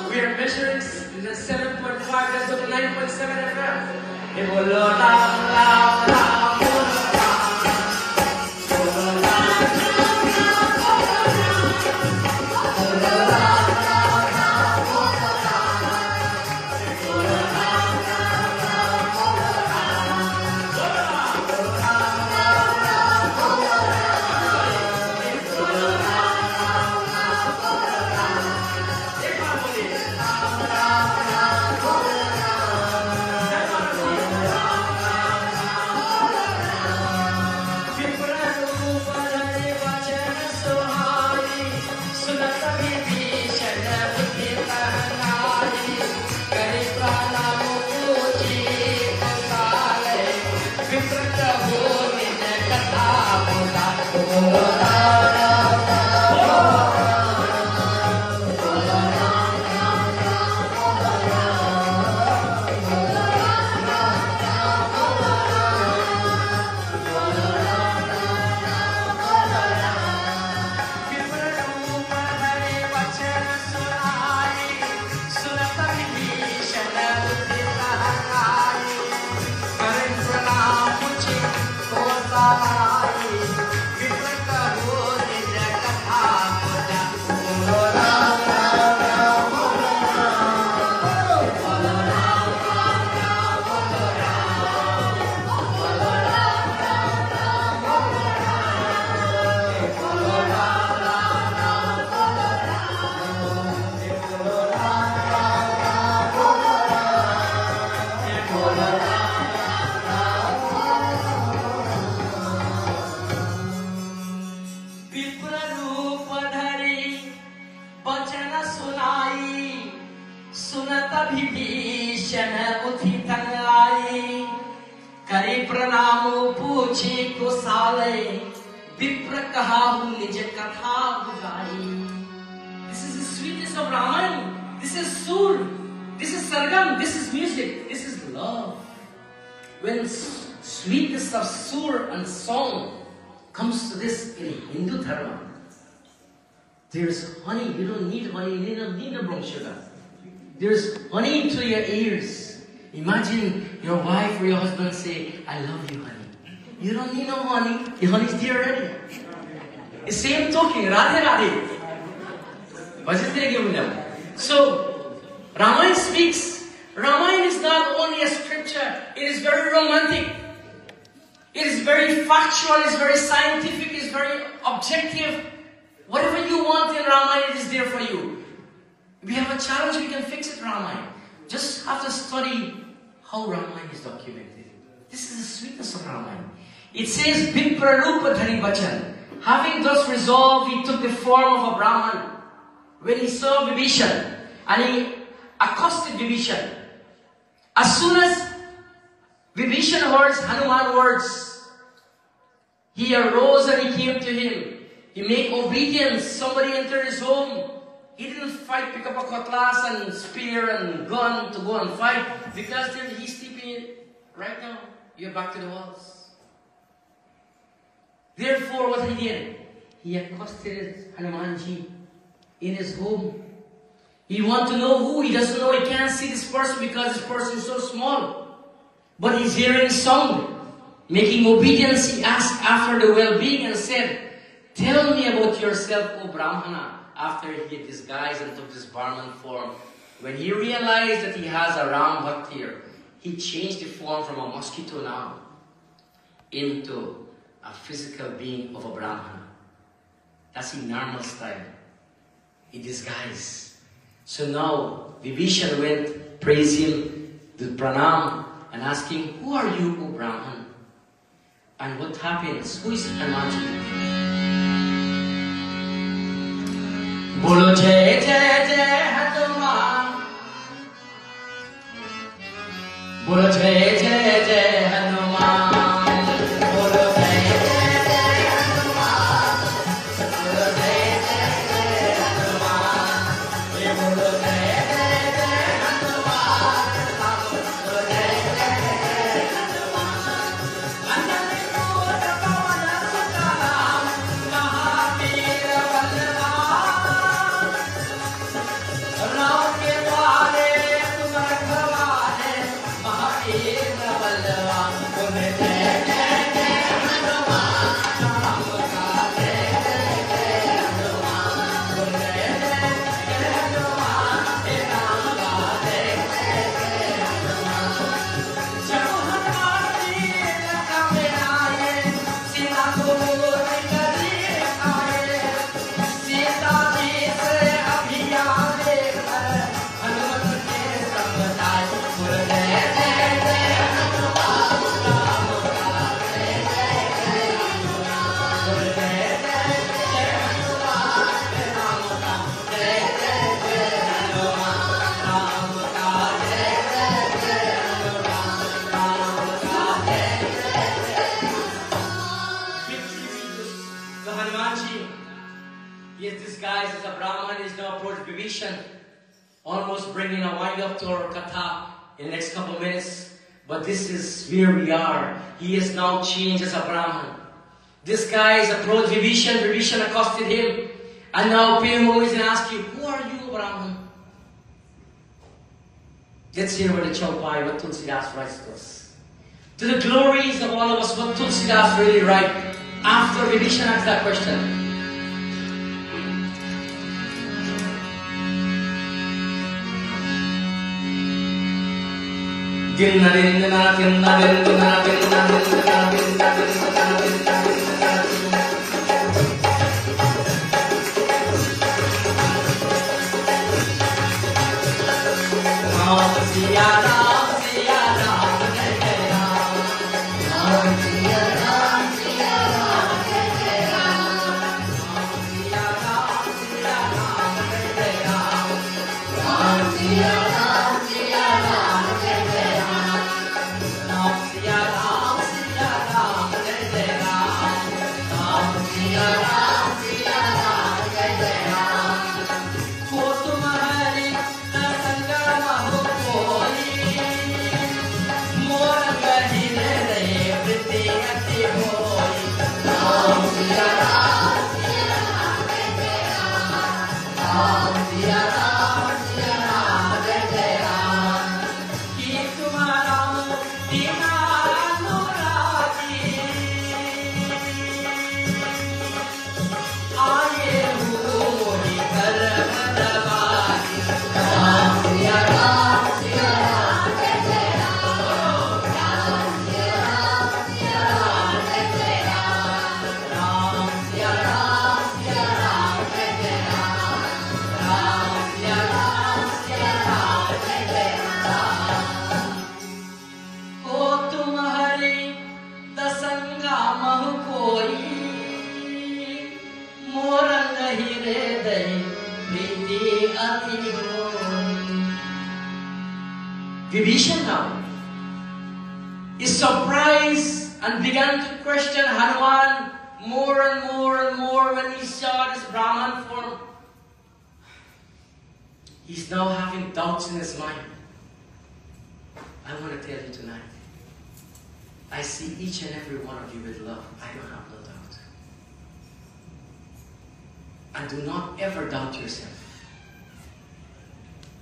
We are measuring the 7.5, let's go to 9.7 FM. Bolo Ram, Ram, Ram, Bolo Ram, Bolo Ram, Bolo Ram, Vibhishan uthitangai kari pranamu puchi ko sale vipra kahahu nij katha bugai. This is the sweetness of Ramayan. This is sur. This is sargam. This is music. This is love. When sweetness of sur and song comes to this in Hindu dharma, there's honey. You don't need honey. You don't need a brown sugar. There's honey into your ears. Imagine your wife or your husband say, I love you, honey. You don't need no honey. The honey's there already. The same talking, Radhe Radhe. So, Ramayan speaks. Ramayan is not only a scripture, it is very romantic. It is very factual, it is very scientific, it is very objective. Whatever you want in Ramayan, it is there for you. We have a challenge, we can fix it, Ramayan. Just have to study how Ramayan is documented. This is the sweetness of Ramayan. It says, Viprarupa Dhari Bachan. Having thus resolved, he took the form of a Brahman. When he saw Vibhishan, and he accosted Vibhishan. As soon as Vibhishan heard Hanuman words, he arose and he came to him. He made obedience. Somebody entered his home. He didn't fight, pick up a cutlass and spear and gun to go and fight. Because then he's sleeping right now. You're back to the walls. Therefore, what he did, he accosted Hanuman Ji in his home. He wants to know who. He doesn't know. He can't see this person because this person is so small. But he's hearing song. Making obedience, he asked after the well-being and said, tell me about yourself, O Brahmana. After he had disguised and took this Brahman form, when he realized that he has a Ram Bhakt here, he changed the form from a mosquito now into a physical being of a Brahmana. That's in normal style. He disguised. So now Vibhishan went, praise him, did pranam, and asked him, who are you, O Brahman? And what happens? Who is Hanuman Ji? Bolo jai jai jai Hanuman. Bolo jai jai jai Hanuman. Almost bringing a wind up to our Katha in the next couple of minutes. But this is where we are. He is now changed as a Brahman. This guy is approached Vibhishan. Vibhishan accosted him. And now pay homage and ask you, who are you, Brahman? Let's hear what the Chaupai, what Tulsidas writes to us. To the glories of all of us, what Tulsidas really write after Vibhishan asked that question. Vibhishan now is surprised and began to question Hanuman more and more and more when he saw this Brahman form. He's now having doubts in his mind. I want to tell you tonight, I see each and every one of you with love. I don't have no doubt. And do not ever doubt yourself.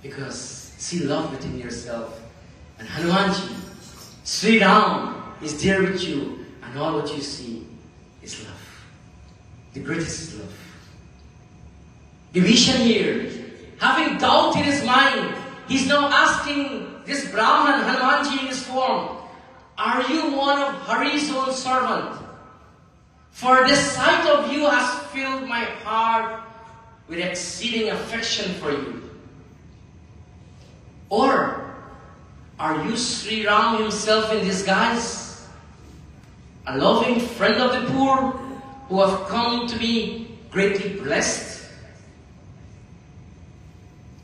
Because see love within yourself. And Hanuman Ji, Sri Ram is there with you. And all what you see is love. The greatest is love. Vibhishan here, having doubt in his mind, he's now asking this Brahman, Hanuman Ji in his form, are you one of Hari's own servant? For the sight of you has filled my heart with exceeding affection for you. Or are you Sri Ram himself in disguise? A loving friend of the poor who have come to be greatly blessed?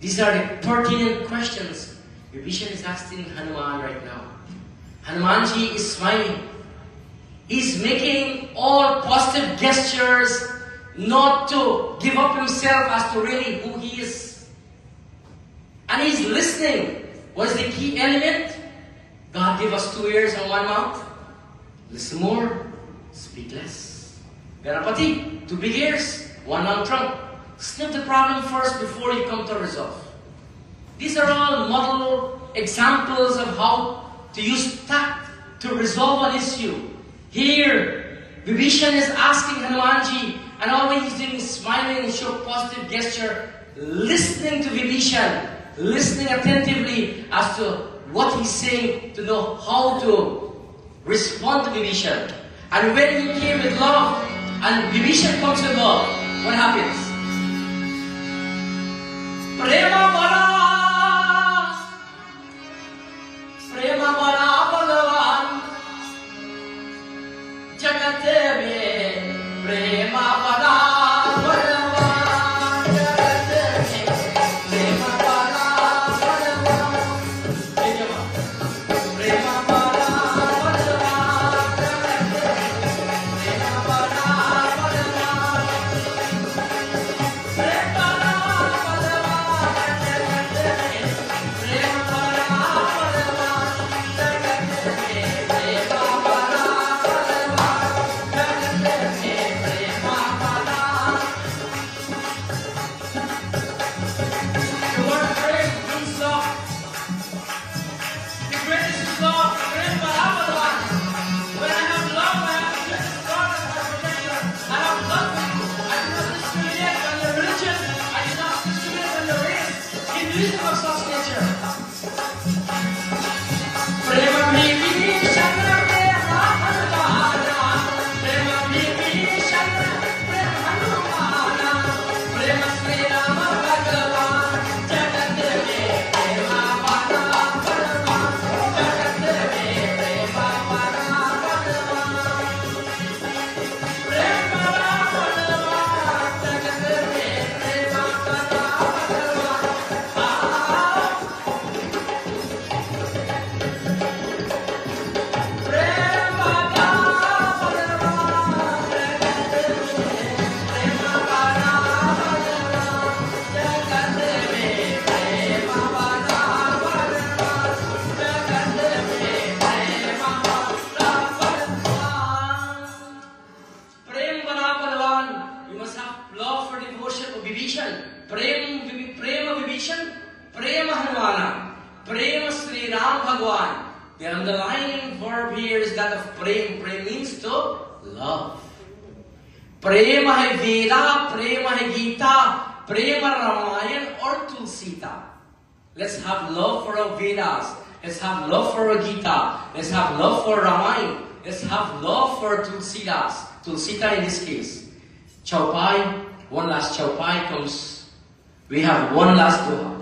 These are the pertinent questions Vibhishan is asking Hanuman right now. Hanuman Ji is smiling. He's making all positive gestures not to give up himself as to really who he is. And he's listening. What is the key element? God gave us 2 ears and 1 mouth. Listen more, speak less. Ganapati, 2 big ears, 1 long trunk. Snip the problem first before you come to resolve. These are all model examples of how to use tact to resolve an issue. Here, Vibhishan is asking Hanumanji, and all he's doing is smiling and show positive gesture, listening to Vibhishan, listening attentively as to what he's saying to know how to respond to Vibhishan. And when he came with love, and Vibhishan comes with love, what happens? Prema bala, prema bala bhagavan, jagate mein prema bala. The underlying verb here is that of prem. Prem means to love. Prema hai Veda, prema hai Gita, prema Ramayan or Tulsita. Let's have love for our Vedas. Let's have love for our Gita. Let's have love for Ramayan. Let's have love for Tulsidas. Tulsita in this case. Chaupai, one last Chaupai comes. We have one last Doha.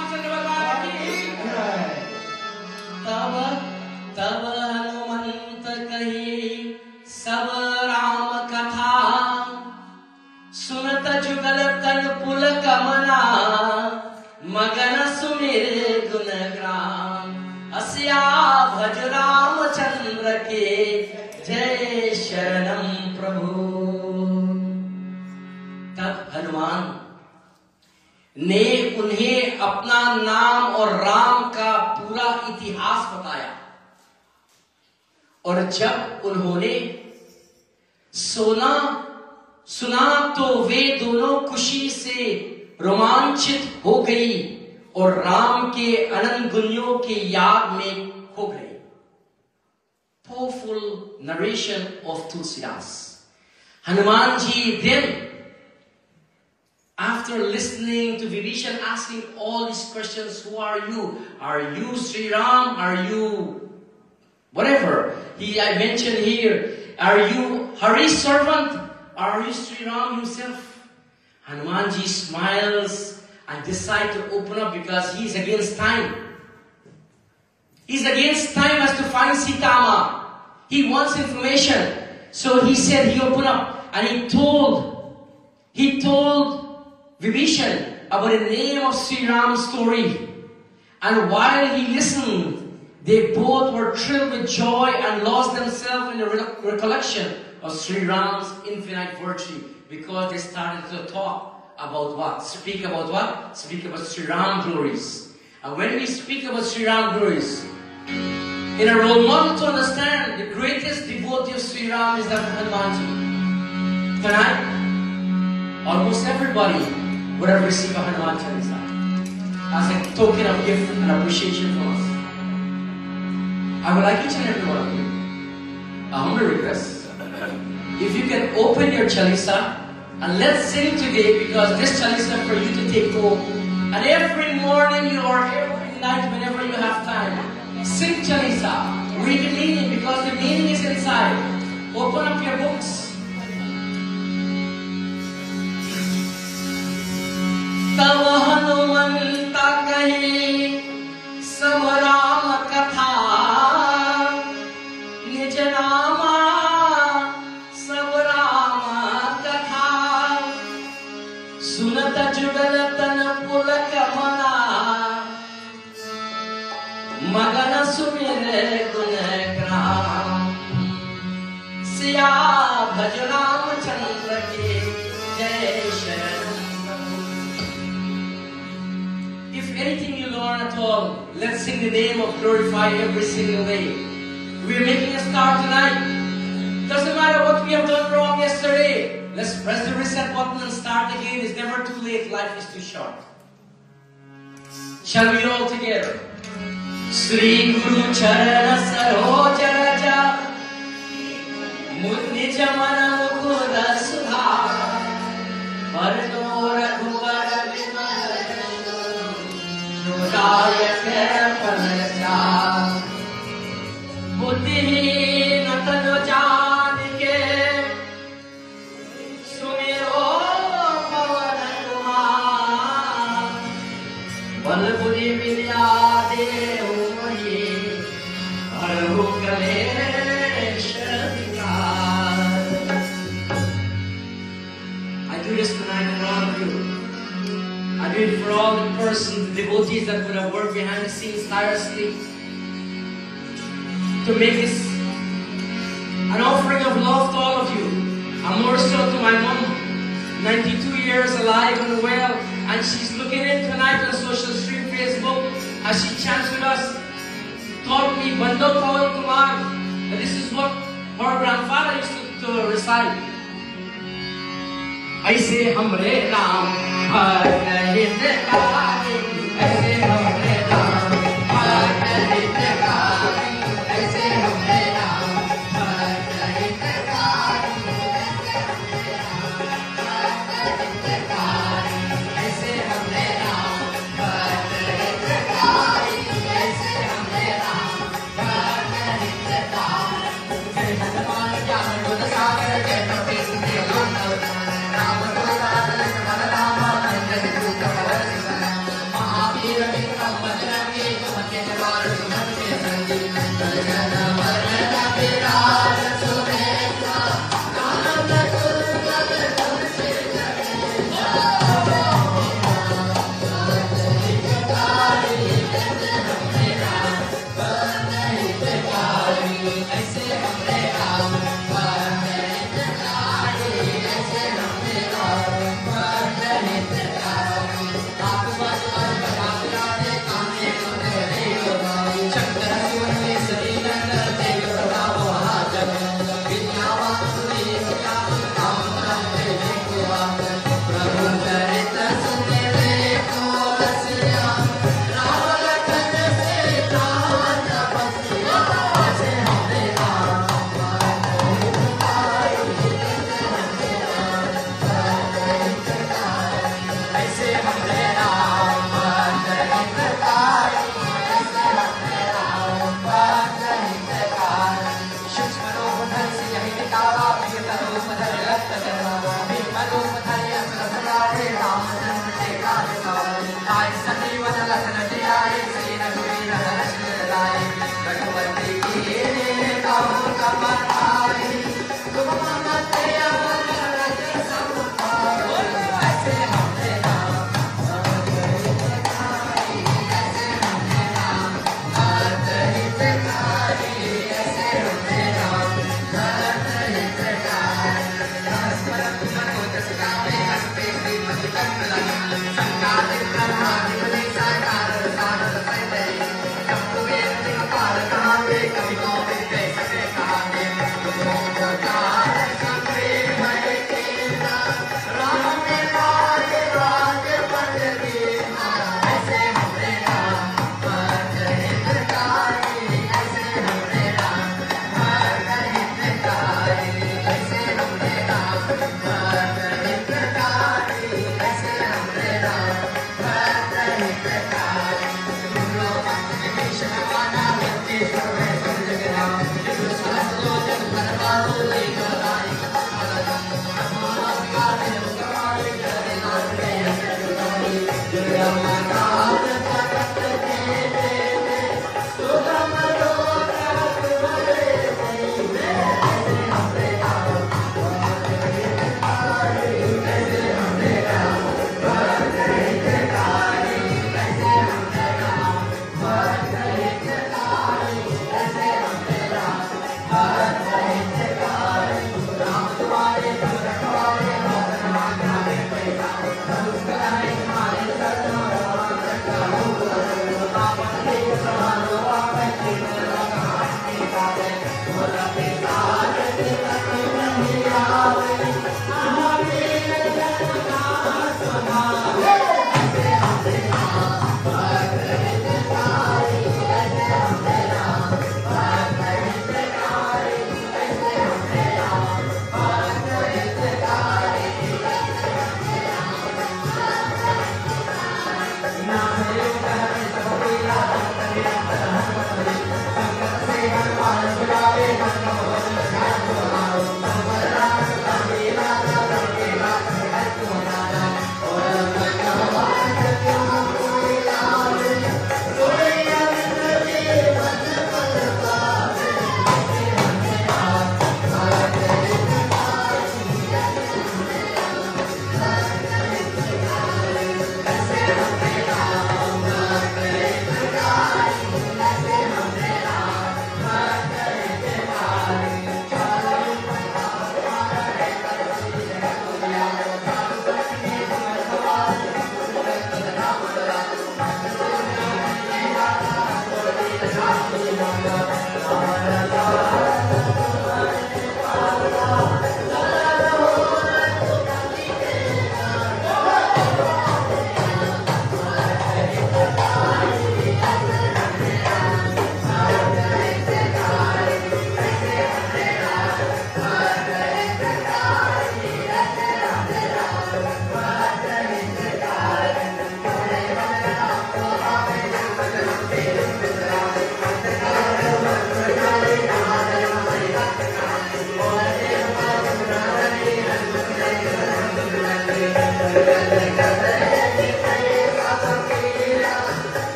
Ramchandra भगवान की तब तब हनुमंत कही सब राम कथा सुनत जुगल तन पुल कमना मगन सुमिर गुण ग्राम अस्या भज रामचंद्र के जय शरणम प्रभु। तब हनुमान ने उन्हें अपना नाम और राम का पूरा इतिहास बताया और जब उन्होंने सुना तो वे दोनों खुशी से रोमांचित हो गई और राम के अनंत गुणों के याद में खो गए। Powerful narration of Tulsidas. Hanuman Ji then, after listening to Vibhishan asking all these questions, who are you? Are you Sri Ram? Are you whatever? I mentioned here, are you Hari's servant? Are you Sri Ram himself? Hanuman Ji smiles and decides to open up because he is against time. He's against time as to find Sitama. He wants information. So he said he opened up and he told Vibhishan about the name of Sri Ram's story. And while he listened, they both were thrilled with joy and lost themselves in the recollection of Sri Ram's infinite virtue, because they started to talk about what? Speak about what? Speak about Sri Ram glories. And when we speak about Sri Ram glories, in a role model to understand, the greatest devotee of Sri Ram is that of Hanuman Ji. Tonight, almost everybody would have received a Hanuman Chalisa as a token of gift and appreciation from us. I would like each and every one of you, a humble request, if you can open your Chalisa and let's sing today, because this Chalisa for you to take home. And every morning or every night, whenever you have time, sing Chalisa, read the meaning, because the meaning is inside. Open up your books. तब हनुमंता कही सब राम कथा निज नामा सब राम कथा सुनत जुगल तन पुलक मना मगन सुमिर गुण ग्राम सिया भज रामचंद्र के जय शरण। If anything you learn at all, let's sing the name of glorify every single day. We're making a start tonight. Doesn't matter what we have done wrong yesterday. Let's press the reset button and start again. It's never too late. Life is too short. Shall we all together? Sri Guru Charana Saroj Raja Nij Mana Mukunda Sudha Varno Raghuvar बुद्धिहीन तनु जान के सुमिरो पवन कुमार बल बुद्धि विद्या देहु मही हरहु कलेश विकार। I do this tonight for all of you. I do it for all the persons, the devotees that would have worked behind the scenes tirelessly to make this an offering of love to all of you. And more so to my mom, 92 years alive and well, and she's looking in tonight on social stream Facebook as she chants with us. Taught me Bando Pawan Kumar, and this is what her grandfather used to recite. ऐसे हमरे राम भक्त हितकारी, ऐसे हमरे राम भक्त हितकारी, ऐसे हमरे राम भक्त हितकारी, ऐसे हमरे राम भक्त हितकारी, ऐसे हमरे राम भक्त हितकारी। जय हनुमान ज्ञान गुण सागर जय कपीस तिलोक राम Shakara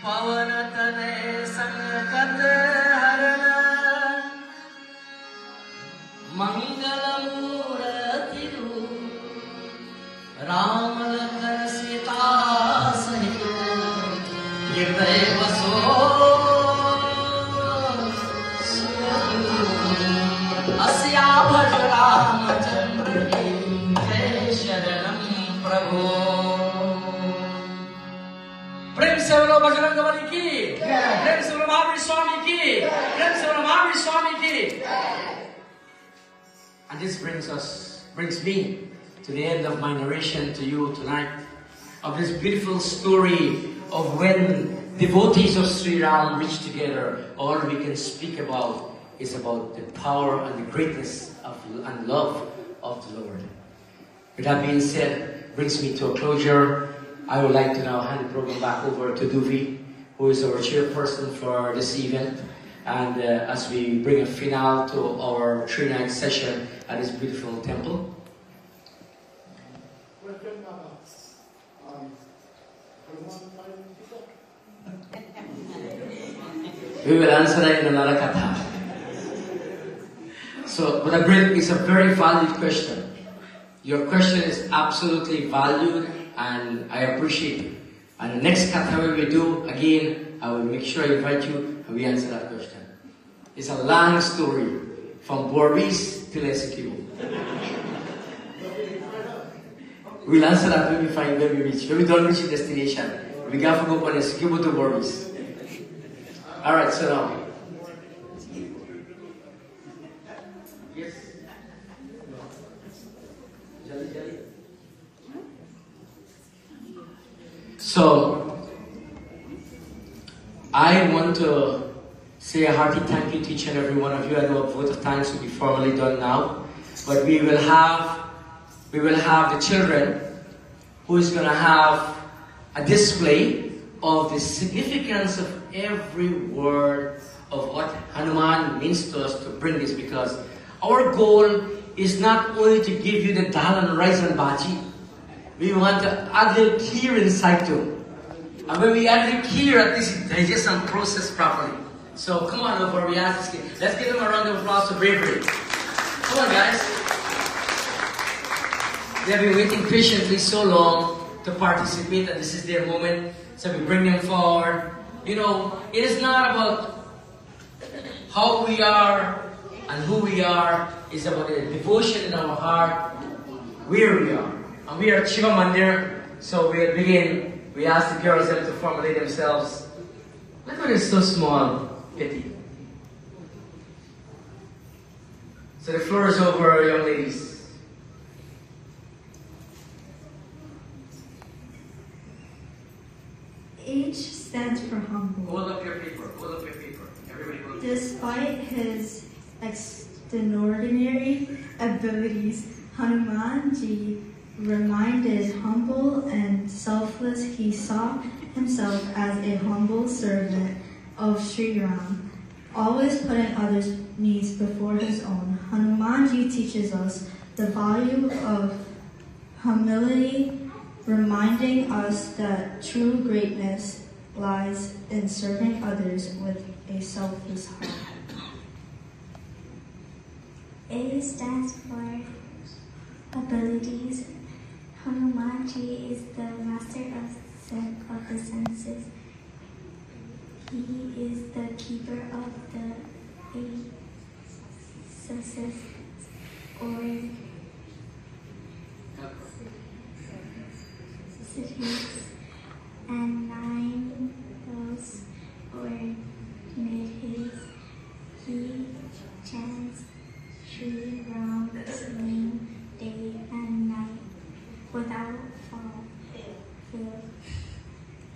पवन तनय संकट हरण मंगल मूर्ति राम लखन सीता सहित हृदय बसो अस्या भज रामचंद्र की जय शरणम प्रभु। प्रेम से बोलो बजरंग बली की, प्रेम से बोलो महावीर स्वामी की, प्रेम से बोलो महावीर स्वामी की। And this brings me to the end of my narration to you tonight of this beautiful story of when devotees of Sri Ram reach together. All we can speak about is about the power and the greatness and love of the Lord. With that being said, brings me to a closure. I would like to now hand the program back over to Duvi, who is our chairperson for this event. And as we bring a finale to our 3-night session at this beautiful temple. We will answer that in another Katha. So, but it's a very valid question. Your question is absolutely valued and I appreciate it. And the next Katha we do, again, I will make sure I invite you and we answer that question. It's a long story, from Borbis to Lesotho. We'll answer that when we find where we reach. When we don't reach the destination, we got to go on Lesotho to Borbis. Alright, so now. Yes. So, I want to say a hearty thank you to each and every one of you. I know a vote of thanks will be formally done now, but we will have the children who is going to have a display of the significance of every word of what Hanuman means to us to bring this, because our goal is not only to give you the dal and rice and bhaji. We want to add the kheer inside too. And when we add the kheer, at least it digests and processed properly. So come on over, we ask this kid. Let's give them a round of applause for bravery. Come on guys. They have been waiting patiently so long to participate, and this is their moment. So we bring them forward. You know, it is not about how we are and who we are. It's about the devotion in our heart, where we are. And we are at Shiva Mandir, so we'll begin. We ask the girls them to formulate themselves. Look at this so small, Kitty. So the floor is over, young ladies. H stands for humble. Hold up your paper. Hold up your paper. Everybody hold up. Despite his extraordinary abilities, Hanuman Ji reminded humble and selfless. He saw himself as a humble servant of Sri Ram, always putting others' needs before his own. Hanuman Ji teaches us the value of humility, reminding us that true greatness lies in serving others with a selfless heart. A stands for abilities. Hanuman Ji is the master of the senses. He is the keeper of the 8 senses, or cities, and 9 hills, or mid-hills. He chants Sri Ram's name day and night without fail.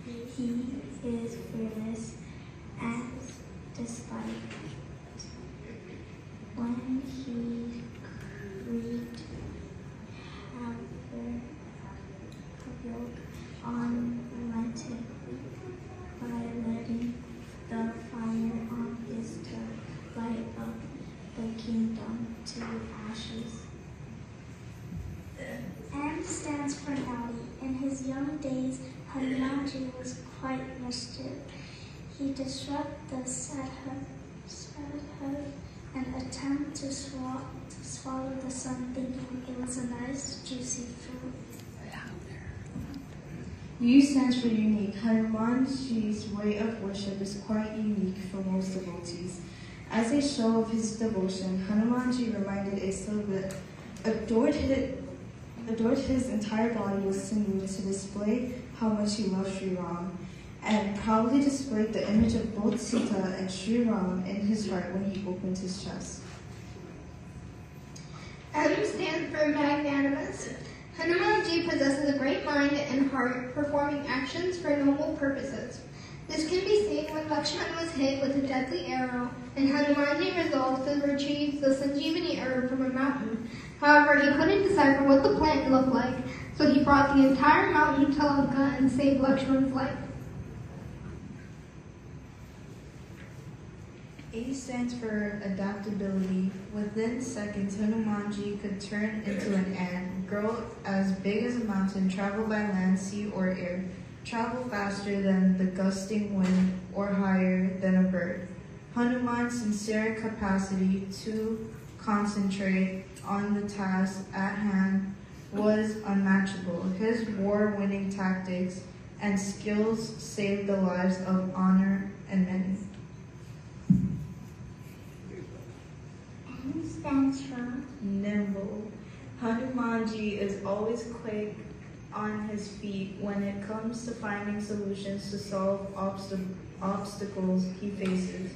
He is fearless, and despite when he wreaked havoc unrelented by letting the fire on his turf light up the kingdom to ashes. M stands for naughty. In his young days, Hanuman Ji was quite mischievous. ship. He disrupted the Sadhu and attempted to swallow the sun, thinking it was a nice, juicy fruit. U stands for unique. Hanuman Ji's way of worship is quite unique for most devotees. As a show of his devotion, Hanuman Ji reminded a Sundar adored his entire body with sinew to display how much he loved Sri Ram, and proudly displayed the image of both Sita and Sri Ram in his heart when he opened his chest. M stands for magnanimous. Hanuman Ji possesses a great mind and heart, performing actions for noble purposes. This can be seen when Lakshmana was hit with a deadly arrow, and Hanuman Ji resolved to retrieve the Sanjeevani herb from a mountain. However, he couldn't decipher what the plant looked like, so he brought the entire mountain to Lanka and saved Lakshmana's life. A stands for adaptability. Within seconds, Hanuman Ji could turn into an ant, grow as big as a mountain, travel by land, sea, or air, travel faster than the gusting wind, or higher than a bird. Hanuman's sincere capacity to concentrate on the task at hand was unmatchable. His war-winning tactics and skills saved the lives of honor and many. N stands for Nimble. Hanuman Ji is always quick on his feet when it comes to finding solutions to solve obstacles he faces.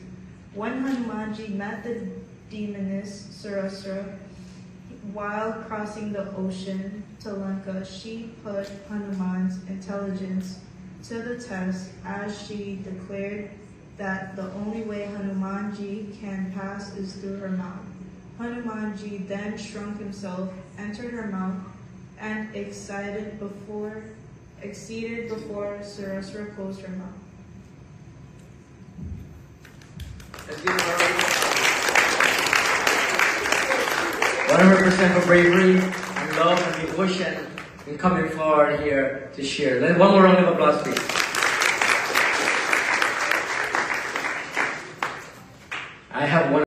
When Hanuman Ji met the demoness Surasura while crossing the ocean to Lanka, she put Hanuman's intelligence to the test as she declared that the only way Hanuman Ji can pass is through her mouth. Hanuman Ji then shrunk himself, entered her mouth, and exceeded before Surasura closed her mouth. Let's give her 100% for bravery and love and devotion in coming forward here to share. One more round of applause, please.